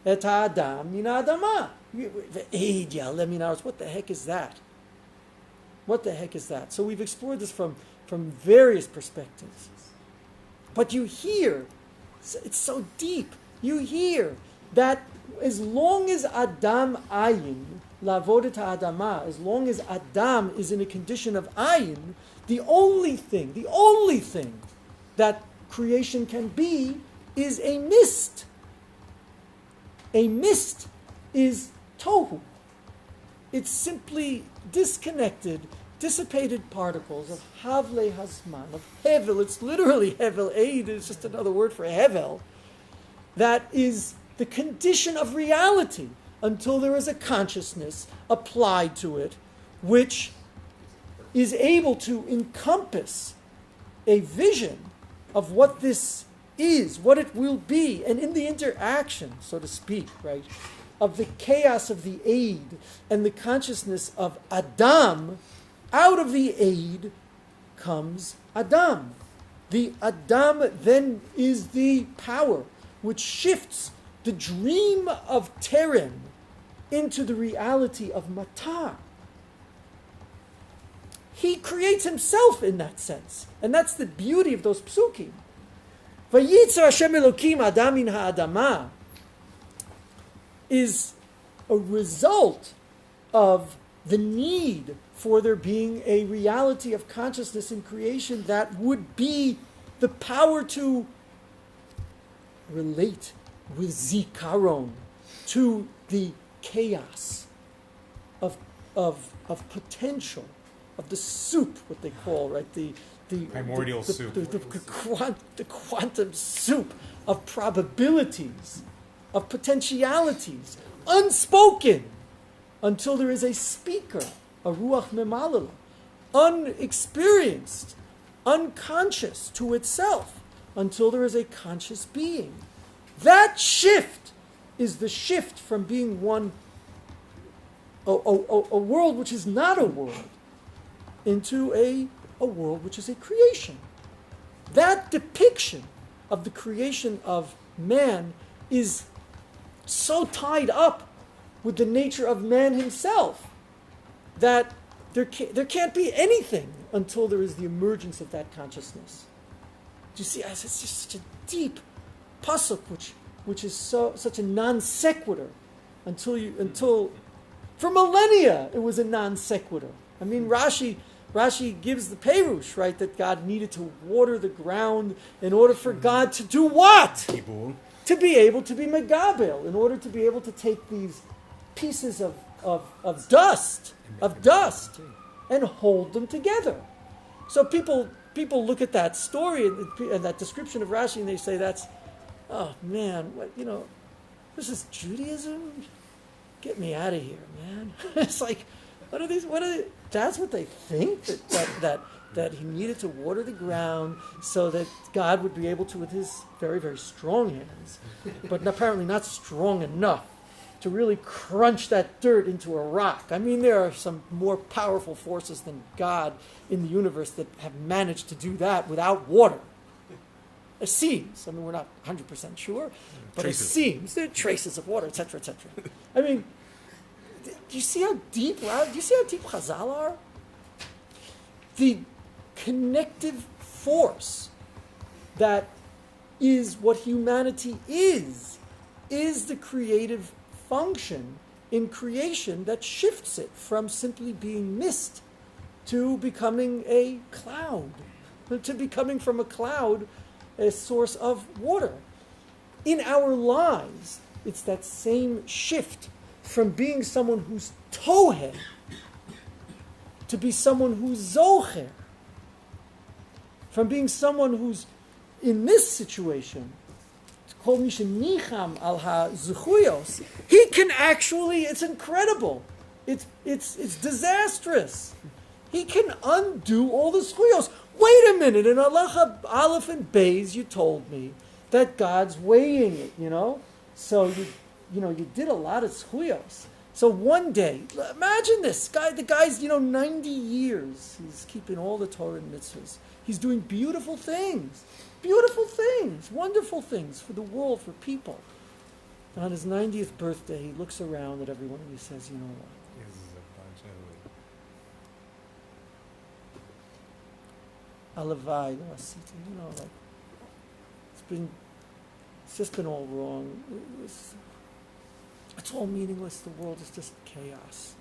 et ha'adam min ha'adama. Ve'ed ya'aleh min ha'aretz. What the heck is that? So we've explored this from various perspectives. But you hear, it's so deep, you hear that as long as Adam ayin, lavodet ha'adama, as long as Adam is in a condition of ayin, the only thing that creation can be is a mist. A mist is tohu. It's simply disconnected, dissipated particles of havle hazman, of hevel. It's literally hevel. Eid is just another word for hevel. That is the condition of reality until there is a consciousness applied to it, which is able to encompass a vision of what this is, what it will be, and in the interaction, so to speak, right, of the chaos of the Eid and the consciousness of Adam, out of the Eid comes Adam. The Adam then is the power which shifts the dream of Terem into the reality of Matar. He creates himself in that sense. And that's the beauty of those psukim. Vayitzer Hashem Elokim Adam min ha'adama is a result of the need for there being a reality of consciousness in creation that would be the power to relate with zikaron to the chaos of potential, of the soup, what they call, right? The Primordial soup. The quantum soup of probabilities, of potentialities, unspoken, until there is a speaker, a ruach memalala, unexperienced, unconscious to itself, until there is a conscious being. That shift is the shift from being a world which is not a world, into a world which is a creation. That depiction of the creation of man is so tied up with the nature of man himself that there can't be anything until there is the emergence of that consciousness. Do you see? It's just such a deep pasuk, which is such a non sequitur, until for millennia it was a non sequitur. I mean, Rashi gives the perush, right, that God needed to water the ground in order for God to do what? To be able to be megabel, in order to be able to take these pieces of dust and hold them together. So people look at that story and that description of Rashi and they say, that's, oh man, this is Judaism? Get me out of here, man. It's like, that's what they think, that he needed to water the ground so that God would be able to, with his very, very strong hands, but apparently not strong enough to really crunch that dirt into a rock. I mean, there are some more powerful forces than God in the universe that have managed to do that without water. It seems. I mean, we're not 100% sure, but traces. It seems. There are traces of water, etc., etc. I mean, do you see how deep Chazal are? The connective force that is what humanity is the creative function in creation that shifts it from simply being mist to becoming a cloud, to becoming from a cloud a source of water. In our lives, it's that same shift from being someone who's toher to be someone who's zocher, from being someone who's in this situation, he can actually, it's incredible. It's disastrous. He can undo all the zchuyos. Wait a minute, in Allah Aleph and Beis, you told me that God's weighing it, So you did a lot of zchuyos. So one day, imagine this guy. The guy's 90 years. He's keeping all the Torah and mitzvahs. He's doing beautiful things, wonderful things for the world, for people. And on his 90th birthday, he looks around at everyone and he says, "You know what? Alavai, it's just been all wrong. It's all meaningless. The world is just chaos.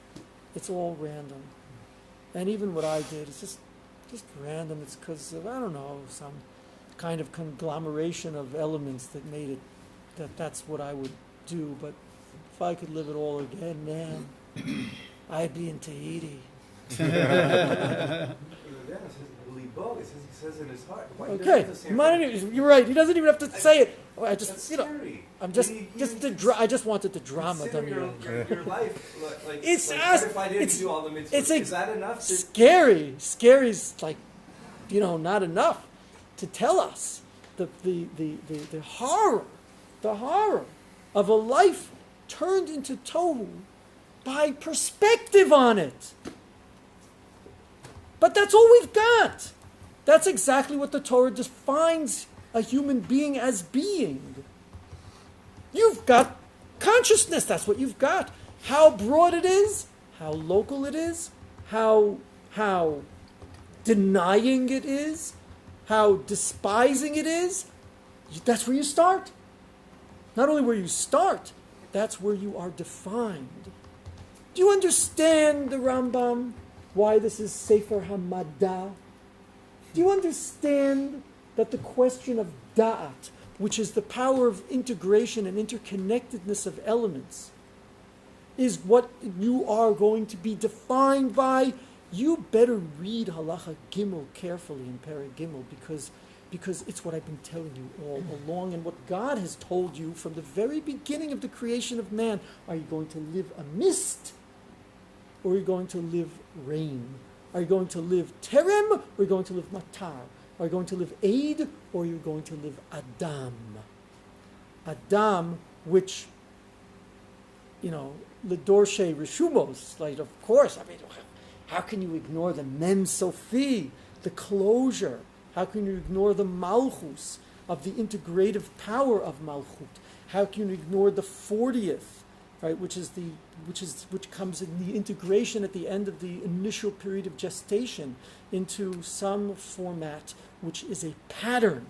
It's all random. And even what I did is just random. It's because of, I don't know, some kind of conglomeration of elements that made it that's what I would do. But if I could live it all again, man, I'd be in Tahiti." He says in his heart. Okay, you're right. He doesn't even have to say it. I just, I'm just, I just wanted the drama. Your life, it's is that enough? Scary. Scary's like, not enough to tell us the horror of a life turned into tohu by perspective on it. But that's all we've got. That's exactly what the Torah defines a human being as being. You've got consciousness. That's what you've got. How broad it is, how local it is, how denying it is, how despising it is. That's where you start. Not only where you start, that's where you are defined. Do you understand the Rambam? Why this is Sefer HaMadda? Do you understand that the question of da'at, which is the power of integration and interconnectedness of elements, is what you are going to be defined by, you better read Halacha Gimel carefully in Perek Gimel, because it's what I've been telling you all along, and what God has told you from the very beginning of the creation of man. Are you going to live a mist, or are you going to live rain? Are you going to live terem, or are you going to live matar? Are you going to live aid, or are you going to live Adam? Adam, which, Ledorshe Rishumos, like, of course, how can you ignore the Mem Sophie, the closure? How can you ignore the Malchus of the integrative power of Malchut? How can you ignore the 40th, right, which comes in the integration at the end of the initial period of gestation into some format which is a pattern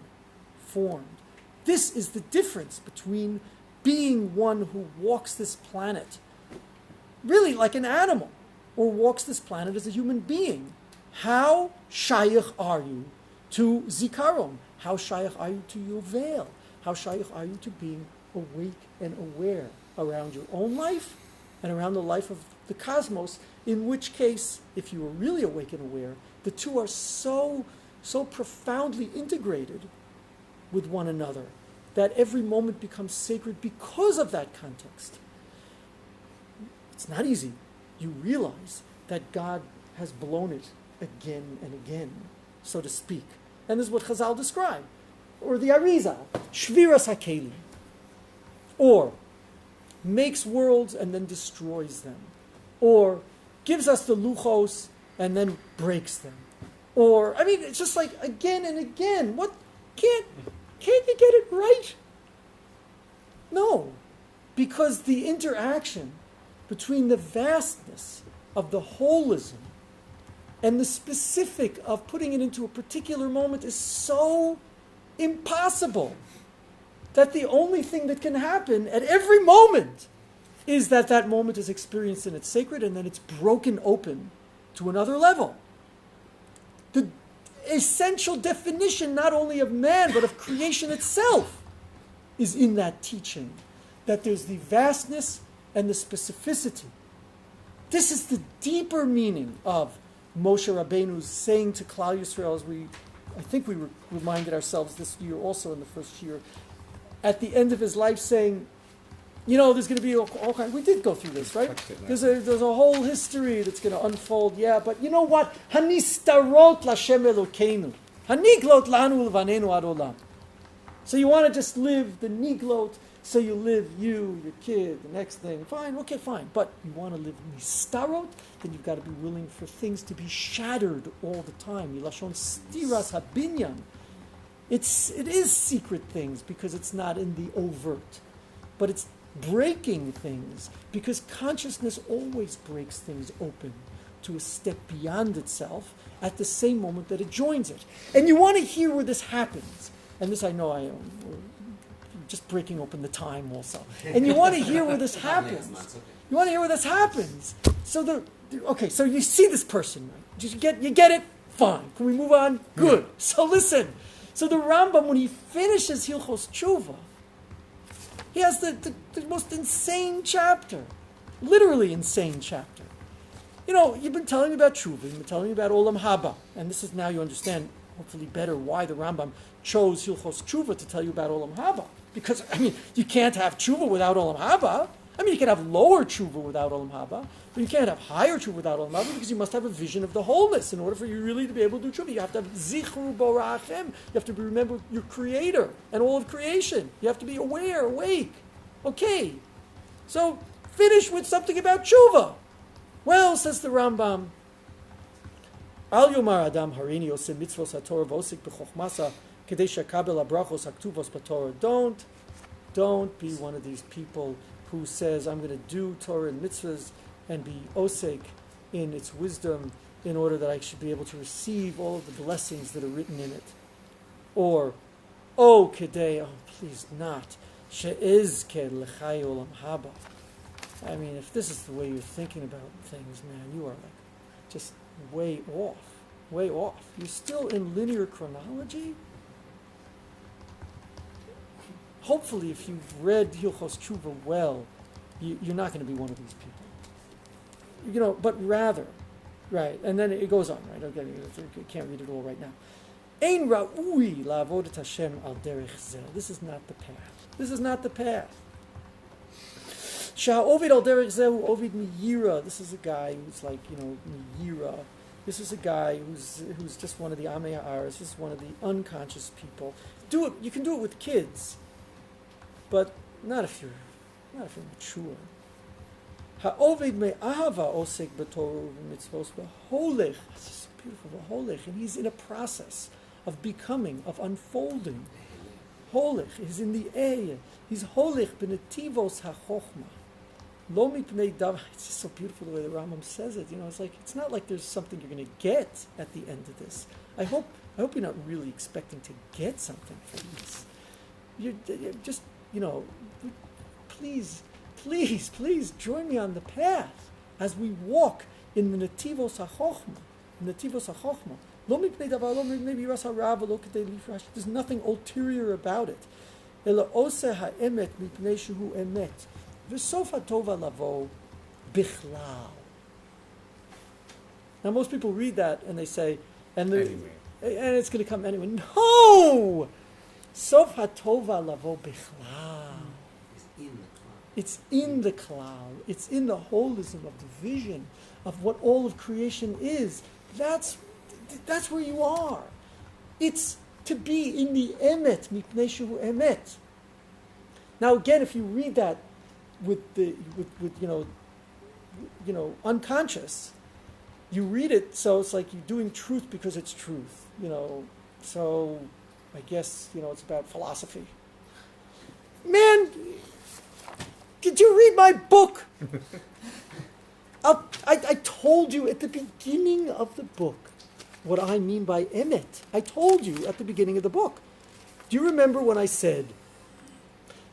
formed. This is the difference between being one who walks this planet really like an animal, or walks this planet as a human being. How shaykh are you to zikaron? How shaykh are you to yovel? How shaykh are you to being awake and aware around your own life and around the life of the cosmos, in which case, if you are really awake and aware, the two are so profoundly integrated with one another that every moment becomes sacred because of that context. It's not easy. You realize that God has blown it again and again, so to speak. And this is what Chazal describe, or the Arizal, Shviras HaKelim, or makes worlds and then destroys them, or gives us the luchos and then breaks them, or it's just like again and again. What can't you get it right? No, because the interaction between the vastness of the holism and the specific of putting it into a particular moment is so impossible that the only thing that can happen at every moment is that moment is experienced in its sacred, and then it's broken open to another level. The essential definition not only of man but of creation itself is in that teaching, that there's the vastness and the specificity. This is the deeper meaning of Moshe Rabbeinu's saying to Klal Yisrael, as I think we reminded ourselves this year also in the first year, at the end of his life saying, there's going to be all kinds. We did go through this, right? There's a whole history that's going to unfold. Yeah, but you know what? Hanistarot Lashem Elokeinu, haniglot lanu levanenu ad olam. So you want to just live the niglot. So you live, you, your kid, the next thing. Fine, okay, fine. But you want to live nistarot, then you've got to be willing for things to be shattered all the time. Yilashon stiras habinyan. It is secret things because it's not in the overt. But it's breaking things because consciousness always breaks things open to a step beyond itself at the same moment that it joins it. And you want to hear where this happens. And this I know I am. Just breaking open the time also. And you want to hear where this happens. You want to hear where this happens. So so you see this person, right? You get it? Fine. Can we move on? Good. So listen. So the Rambam, when he finishes Hilchos Tshuva, he has the most insane chapter. Literally insane chapter. You've been telling me about Tshuva, you've been telling me about Olam Haba, and this is now you understand, hopefully better, why the Rambam chose Hilchos Tshuva to tell you about Olam Haba. Because, you can't have tshuva without Olam Haba. You can have lower tshuva without Olam Haba, but you can't have higher tshuva without Olam Haba because you must have a vision of the wholeness in order for you really to be able to do tshuva. You have to have zichru borachem. You have to remember your Creator and all of creation. You have to be aware, awake. Okay, so finish with something about tshuva. Well, says the Rambam, Al yomar adam harini oseh mitzvos haTorah v'osik b'chochmasa. Don't be one of these people who says, I'm going to do Torah and mitzvahs and be osek in its wisdom in order that I should be able to receive all of the blessings that are written in it. Or, please not. If this is the way you're thinking about things, man, you are just way off. You're still in linear chronology? hopefully, if you've read Hilchos Teshuva well, you're not going to be one of these people. But rather, right, and then it goes on, right? Okay, I can't read it all right now. Ein ra'ui la'avodat Hashem al derech zeh. This is not the path. This is not the path. Sha'ovid al derech zeh hu ovid miyira. This is a guy who's like, miyira. This is a guy who's just one of the Amei Ha'aretz. This is one of the unconscious people. Do it. You can do it with kids, but not if you're mature. Ha'ovid me'ahava osek b'torah u'mitzvos v'holech. It's just so beautiful, v'holech, and he's in a process of becoming, of unfolding. Holech, he's in the air. He's holech b'netivos ha'chochma. Lo mipnei davar. It's just so beautiful the way the Rambam says it. It's like, it's not like there's something you're going to get at the end of this. I hope you're not really expecting to get something from this. You're just, please join me on the path as we walk in the netivos ha'chochma. Lo mipnei davar, lo mipnei biras harav, lo kedei lifrash. There's nothing ulterior about it. Ela oseh ha'emet mipnei shehu emet. V'sof ha'tova lavo bichlal. Now most people read that and they say, and it's going to come anyway. No! Sof ha'tova lavo bichlal. It's in the cloud. It's in the holism of the vision of what all of creation is. That's where you are. It's to be in the emet, mipnei shehu emet. Now again, if you read that with unconscious, you read it so it's like you're doing truth because it's truth. So I guess it's about philosophy. Man, did you read my book? I told you at the beginning of the book what I mean by emet. I told you at the beginning of the book. Do you remember when I said,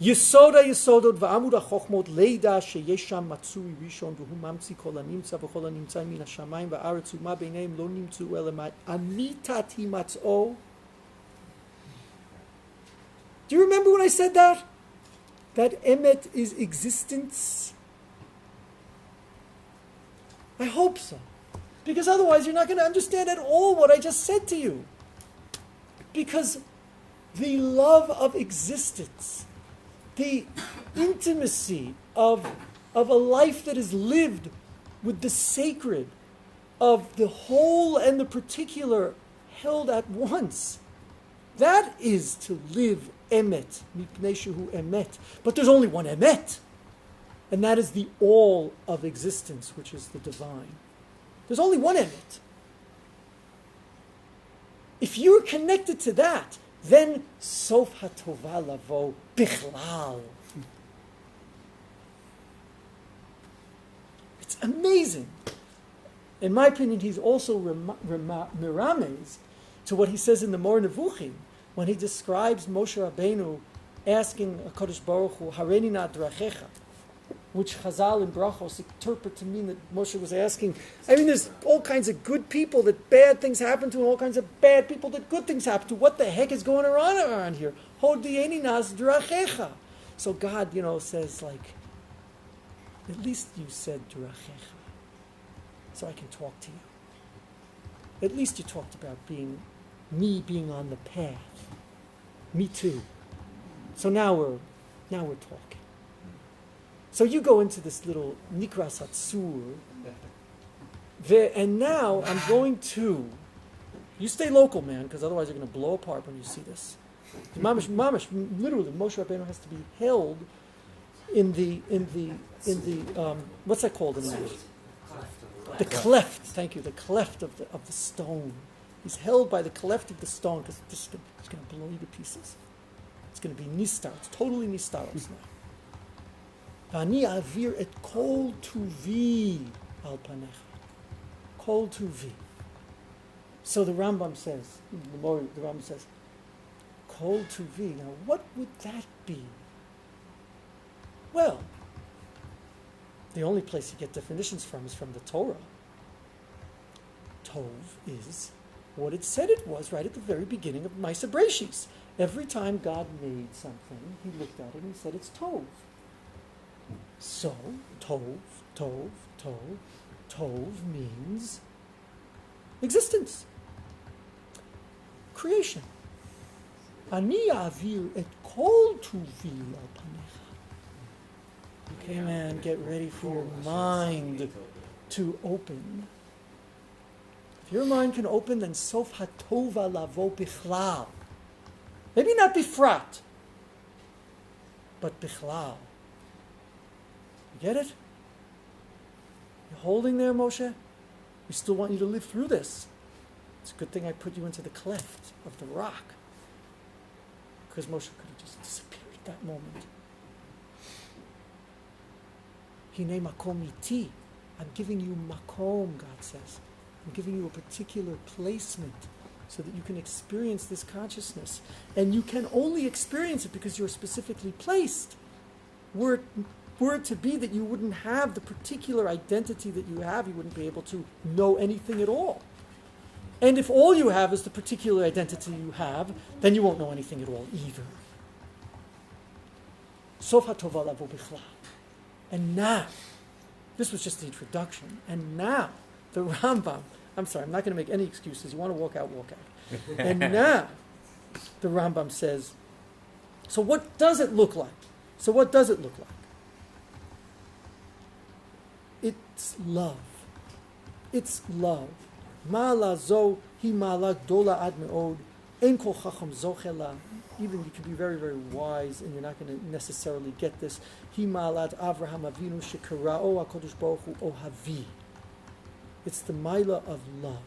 Yesoda yesodot va'amud ha'chochmot leida sheyesham matzui rishon v'hu mamtzi kol ha'nimtza v'chol ha'nimtza min ha'shamayim va'aretz u'ma beineim lo nimtzu elamai amitati matz'o. Do you remember when I said that? That emet is existence? I hope so. Because otherwise you're not going to understand at all what I just said to you. Because the love of existence, the intimacy of a life that is lived with the sacred, of the whole and the particular held at once, that is to live emet, mipnei shehu emet. But there's only one emet, and that is the all of existence, which is the divine. There's only one emet. If you're connected to that, then sof hatova lavo bichlal. It's amazing. In my opinion, he's also mirames to what he says in the Mor Nevuchim when he describes Moshe Rabbeinu asking HaKadosh Baruch Hu, Hareini na drachecha, which Chazal and Brachos interpret to mean that Moshe was asking. I mean, there's all kinds of good people that bad things happen to, and all kinds of bad people that good things happen to. What the heck is going around here? Hodieni nas drachecha. So God, says like, at least you said drachecha, so I can talk to you. At least you talked about me being on the path. Me too. So now we're talking. So you go into this little Nikras Hatzur, and now I'm going to, you stay local, man, because otherwise you're going to blow apart when you see this. Mamash, literally, Moshe Rabbeinu has to be held in the what's that called in English? The cleft. Thank you. The cleft of the stone. He's held by the cleft of the stone because it's going to blow you to pieces. It's going to be nistar. It's totally nistaros now. V'ani avir et kol tuvi al panecha. Kol tuvi. So the Rambam says, kol tuvi. Now, what would that be? Well, the only place you get definitions from is from the Torah. Tov is what it said it was right at the very beginning of Maisa Breshis. Every time God made something, he looked at it and he said it's Tov. So, Tov means existence. Creation. Ani avir et kol tuvi al panecha. Okay, man, get ready for your mind to open. If your mind can open, then sof hatova lavo bichlal. Maybe not bifrat, but bichlal. You get it? You're holding there, Moshe? We still want you to live through this. It's a good thing I put you into the cleft of the rock. Because Moshe could have just disappeared at that moment. Hine makom iti. I'm giving you makom, God says. I'm giving you a particular placement so that you can experience this consciousness. And you can only experience it because you're specifically placed. Were it to be that you wouldn't have the particular identity that you have, you wouldn't be able to know anything at all. And if all you have is the particular identity you have, then you won't know anything at all either. Sof hatova lavo bichlal. And now, this was just the introduction, and now the Rambam, I'm sorry, I'm not going to make any excuses. You want to walk out, walk out. And now the Rambam says, so what does it look like? So what does it look like? It's love. It's love. Ma'ala zo hi ma'ala gdola ad me'od. En kol chacham zochela. Even you can be very, very wise, and you're not going to necessarily get this. Hi ma'alat Avraham Avinu shekara'o HaKadosh Baruch Hu ohavi. It's the ma'ila of love.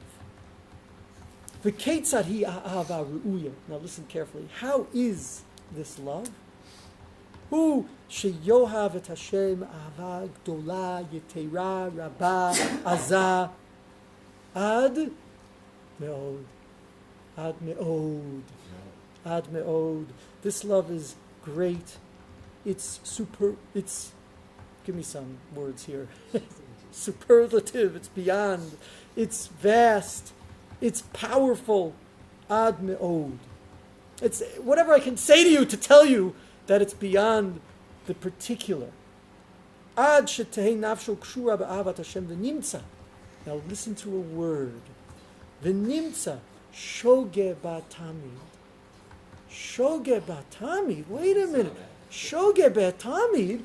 V'keitzad hi ahava ru'uya. Now listen carefully. How is this love? Hu sheyohav et Hashem ahava gdola yetera rabba azah ad me'od. Ad me'od. Ad me'od. This love is great. It's give me some words here. Superlative. It's beyond. It's vast. It's powerful. Ad me'od. It's whatever I can say to you to tell you that it's beyond the particular. Ad shetehei nafsho kshura ba'avat Hashem v'nimtza. Now listen to a word. V'nimtza shoge ba'tamid. Shoge ba'tamid. Wait a minute. Shoge ba'tamid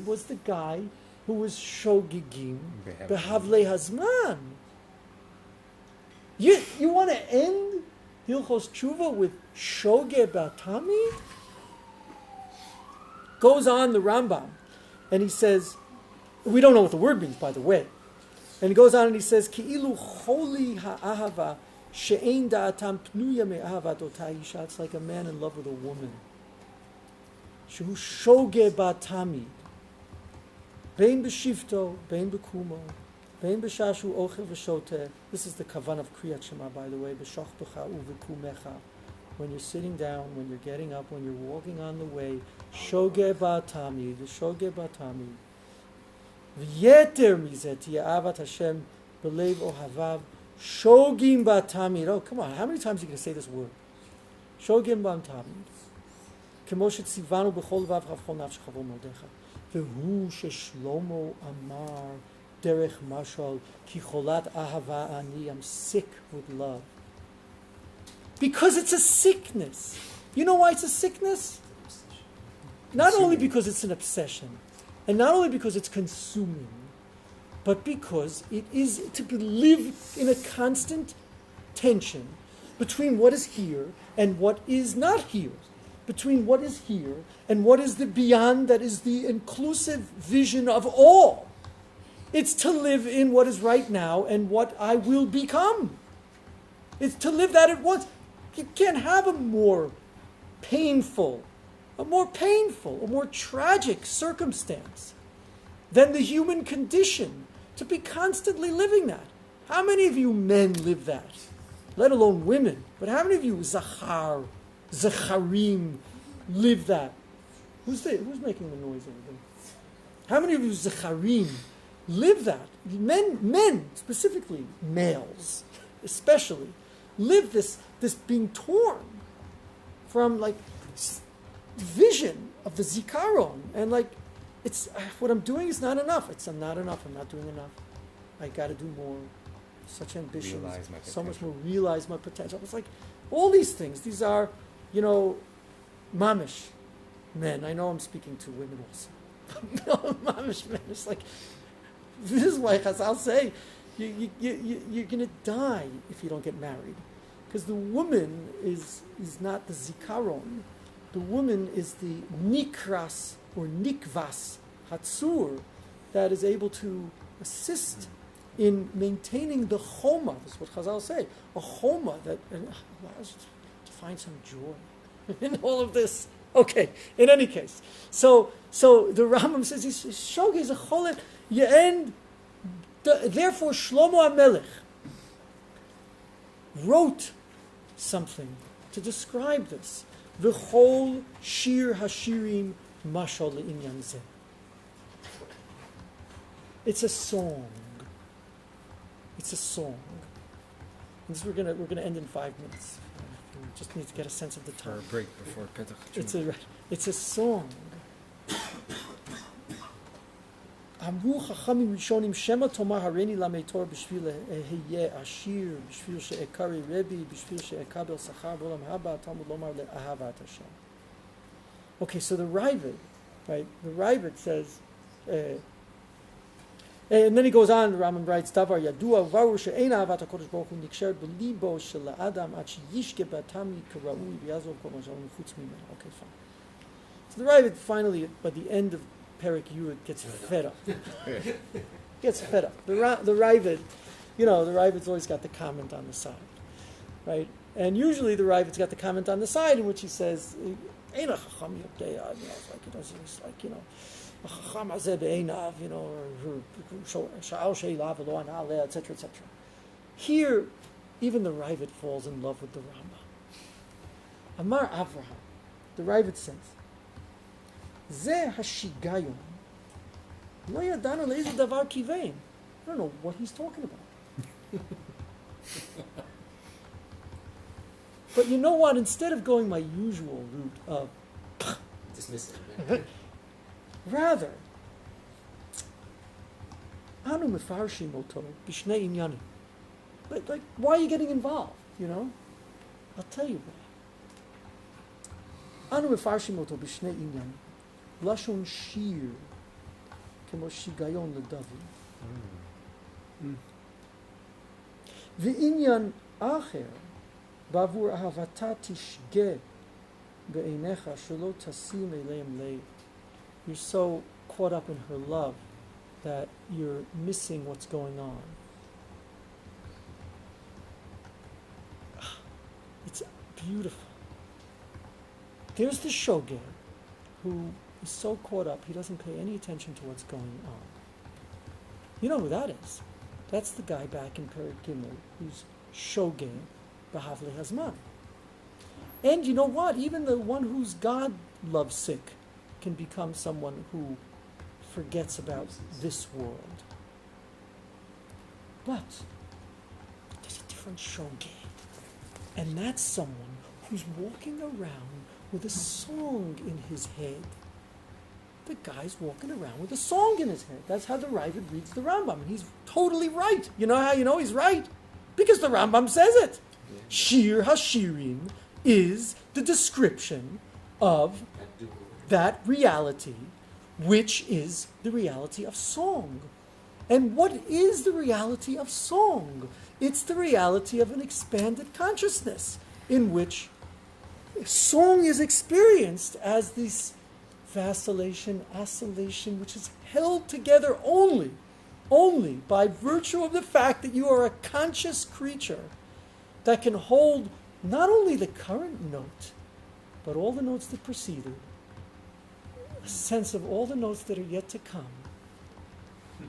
was the guy who was shogigim behavlei hazman. You want to end Hilchos Teshuva with shoge ba'tamid? Goes on the Rambam, and he says, we don't know what the word means, by the way. And he goes on and he says, Ki'ilu choli ha'ahava she'ein da'atam pnuya me'ahavat otah isha. It's like a man in love with a woman. Shehu shoge ba'tamid. Bein b'shivto, bein b'kumo, bein b'shashu ochel v'shoteh. This is the kavan of Kriyat Shema, by the way. B'shoch b'cha u'v'kumecha. When you're sitting down, when you're getting up, when you're walking on the way. Shoge ba'tamid, shoge ba'tamid. V'yeter mizeh ti'avat Hashem b'leiv ohavav shogim ba'tamid. Oh, come on, how many times are you going to say this word? Shogim ba'tamid. Kemo shetzivanu b'chol vav chavchol nafshecha v'modecha. V'hu sheshlomo amar derech mashal ki cholat ahava ani. I'm sick with love. Because it's a sickness. You know why it's a sickness? Not only because it's an obsession, and not only because it's consuming, but because it is to live in a constant tension between what is here and what is not here, between what is here and what is the beyond that is the inclusive vision of all. It's to live in what is right now and what I will become. It's to live that at once. You can't have a more painful, a more tragic circumstance than the human condition to be constantly living that. How many of you men live that? Let alone women. But how many of you Zacharim live that? Who's making the noise over there? How many of you Zacharim live that? Men, specifically males. especially, live this being torn from like vision of the zikaron, and like it's what I'm doing is not enough. I'm not enough. I'm not doing enough. I got to do more. Such ambitions, Realize my so much potential. more. Realize my potential. It's like all these things. These are, mamish men. I know I'm speaking to women also. Mamish men. It's like this is why Chazal say you're going to die if you don't get married, because the woman is not the zikaron. The woman is the nikras or nikvas hatsur that is able to assist in maintaining the choma. That's what Chazal say. A choma that allows you to find some joy in all of this. Okay, in any case. So the Rambam says, Shogeg is a cholet, therefore Shlomo HaMelech wrote something to describe this. V'chol shir hashirim mashal le'inyan zeh. It's a song. It's a song. And this we're gonna end in 5 minutes. We just need to get a sense of the For time. a break before Petach. It's a song. Amru chachamim rishonim shema tomar hareini lamei Torah b'shvil eheyeh ashir b'shvil she'ekari Rebbe b'shvil she'ekabel sachar b'olam haba Talmud lomar le'ahavat Hashem. Okay, so the Ravid, right? The Ravid says, and then he goes on. The Rambam writes, "Davar yadua varu she'ein ahavat HaKadosh Baruch Hu niksheret b'libo shel ha'adam ad sheyishke b'tamid k'ra'ui v'yazov kol ma she'anu chutz mimeno." Okay, fine. So the Ravid finally, by the end of Perek Yud, gets fed up. Gets fed up. The Ravid, the Ravid's always got the comment on the side, right? And usually the Ravid's got the comment on the side in which he says, "Ein ha'chacham yodea," it's like a chacham hazeh be'einav, sha'al she'ilav v'lo ana aleh, etc., etc. Here, even the Ravid falls in love with the Rambam. Amar Avraham, the Ravid says, Zeh hashigayon lo yadanu le'izu davar kivein. I don't know what he's talking about. But you know what? Instead of going my usual route of Dismiss it. rather, anu mefarshim oto b'shnei inyanim. Like, why are you getting involved? I'll tell you why. Anu mefarshim oto b'shnei inyanim. Lashon shir kemo shigayon leDavid. V'inyan acher bavur ahavata tishge be'einecha shelo tasim eleim lei. You're so caught up in her love that you're missing what's going on. It's beautiful. There's the shogeg who is so caught up he doesn't pay any attention to what's going on. You know who that is? That's the guy back in Perek Gimel who's shogeg b'havle hazman. And you know what? Even the one who's God lovesick can become someone who forgets about this world. But there's a different shogeg. And that's someone who's walking around with a song in his head. The guy's walking around with a song in his head. That's how the Ravid reads the Rambam. And he's totally right. You know how you know he's right? Because the Rambam says it. Yeah. Shir Hashirim is the description of that reality, which is the reality of song. And what is the reality of song? It's the reality of an expanded consciousness in which song is experienced as this vacillation, oscillation, which is held together only by virtue of the fact that you are a conscious creature that can hold not only the current note, but all the notes that preceded, a sense of all the notes that are yet to come,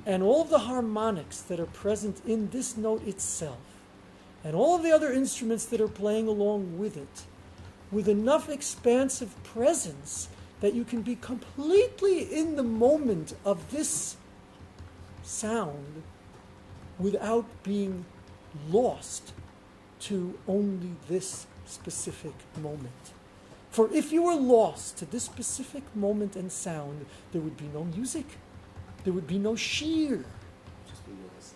and all of the harmonics that are present in this note itself, and all of the other instruments that are playing along with it, with enough expansive presence that you can be completely in the moment of this sound without being lost to only this specific moment. For if you were lost to this specific moment and sound, there would be no music, there would be no shir, Just be noise.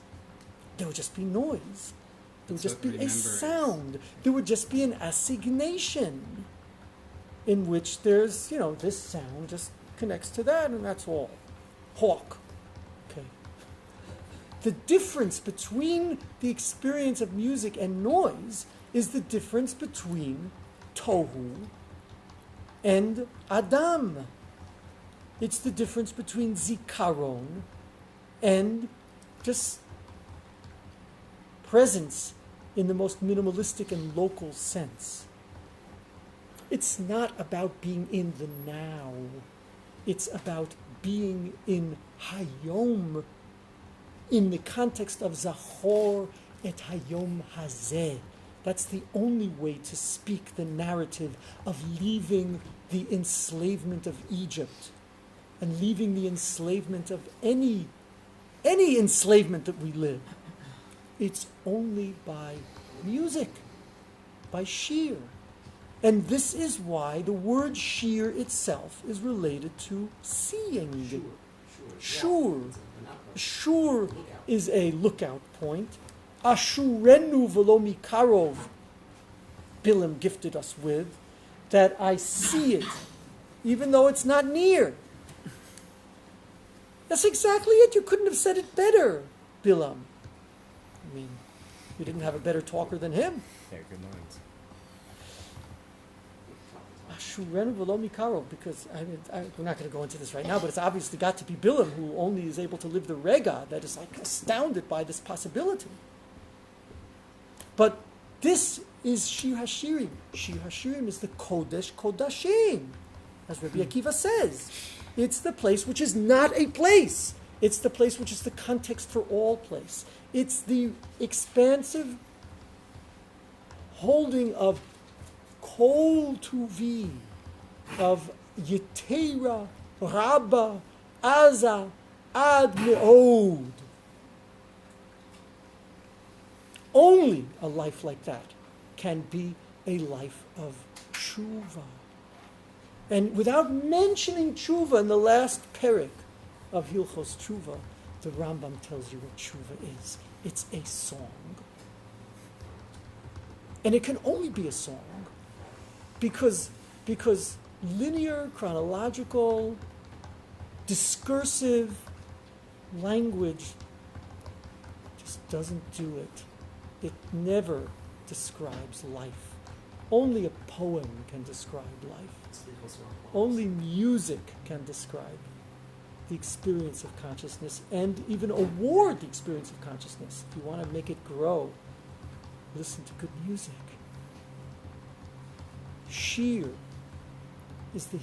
there would just be noise, there would That's just what be a remember is. sound, there would just be an assignation in which there's, this sound just connects to that, and that's all. Hawk. Okay. The difference between the experience of music and noise is the difference between tohu and adam. It's the difference between zikaron and just presence in the most minimalistic and local sense. It's not about being in the now. It's about being in Hayom, in the context of Zachor et Hayom Hazeh. That's the only way to speak the narrative of leaving the enslavement of Egypt and leaving the enslavement of any enslavement that we live. It's only by music, by shir. And this is why the word shir itself is related to seeing. Shur. Shur is a lookout point. Ashurenu v'lo mikarov, Bilam gifted us with, that I see it, even though it's not near. That's exactly it. You couldn't have said it better, Bilam. I mean, you didn't have a better talker than him. Yeah, good lines. Ashurenu v'lo mikarov, because we're not going to go into this right now, but it's obviously got to be Bilam who only is able to live the rega that is like astounded by this possibility. But this is Shir HaShirim. Shir HaShirim is the Kodesh Kodashim, as Rabbi Akiva says. It's the place which is not a place. It's the place which is the context for all place. It's the expansive holding of Kol Tuvi, of Yetera, Rabba, Aza, Ad Me'od. Only a life like that can be a life of tshuva. And without mentioning tshuva in the last perek of Hilchos Tshuva, the Rambam tells you what tshuva is. It's a song. And it can only be a song because linear, chronological, discursive language just doesn't do it. It never describes life. Only a poem can describe life. Only music can describe the experience of consciousness and even award the experience of consciousness. If you want to make it grow, listen to good music. Shir is the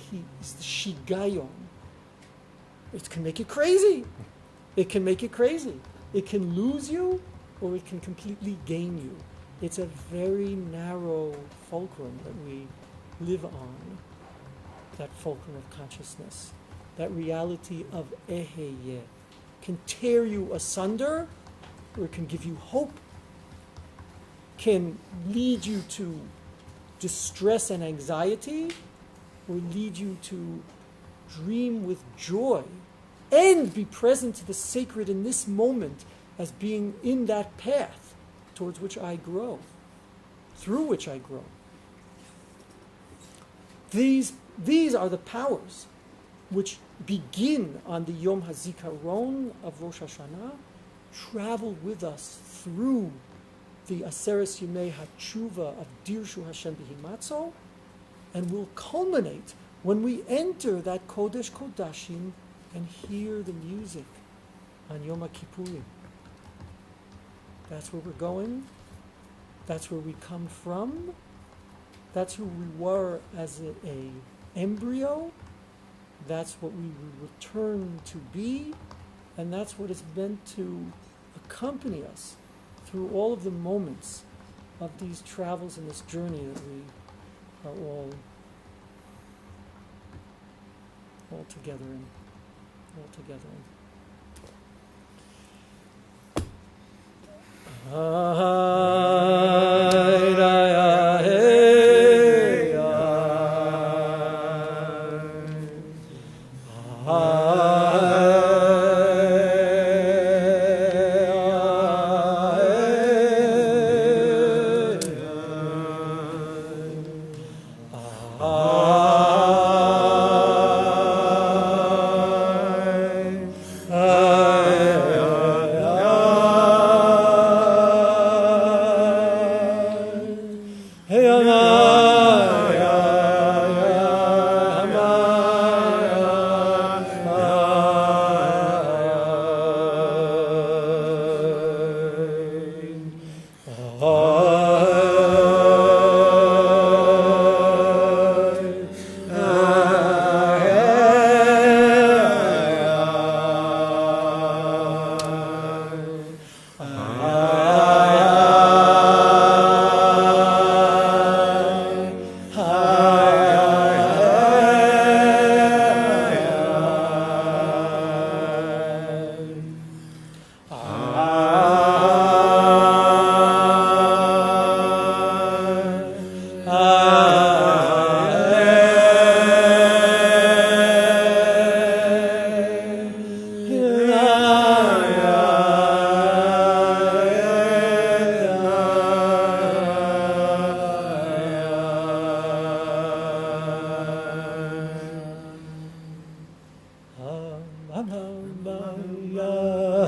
shigayon. It can make you crazy. It can make you crazy. It can lose you, or it can completely gain you. It's a very narrow fulcrum that we live on, that fulcrum of consciousness, that reality of eheye, can tear you asunder, or it can give you hope, can lead you to distress and anxiety, or lead you to dream with joy, and be present to the sacred in this moment as being in that path towards which I grow, through which I grow. These are the powers which begin on the Yom HaZikaron of Rosh Hashanah, travel with us through the Aseres Yemei HaTshuva of Dirshu Hashem B'Himatzo, and will culminate when we enter that Kodesh Kodashim and hear the music on Yom HaKippurim. That's where we're going. That's where we come from. That's who we were as a embryo. That's what we will return to be. And that's what is meant to accompany us through all of the moments of these travels and this journey that we are all together in. All together in. Ah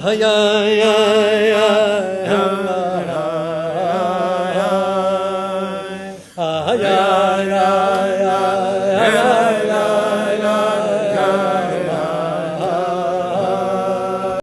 Ay,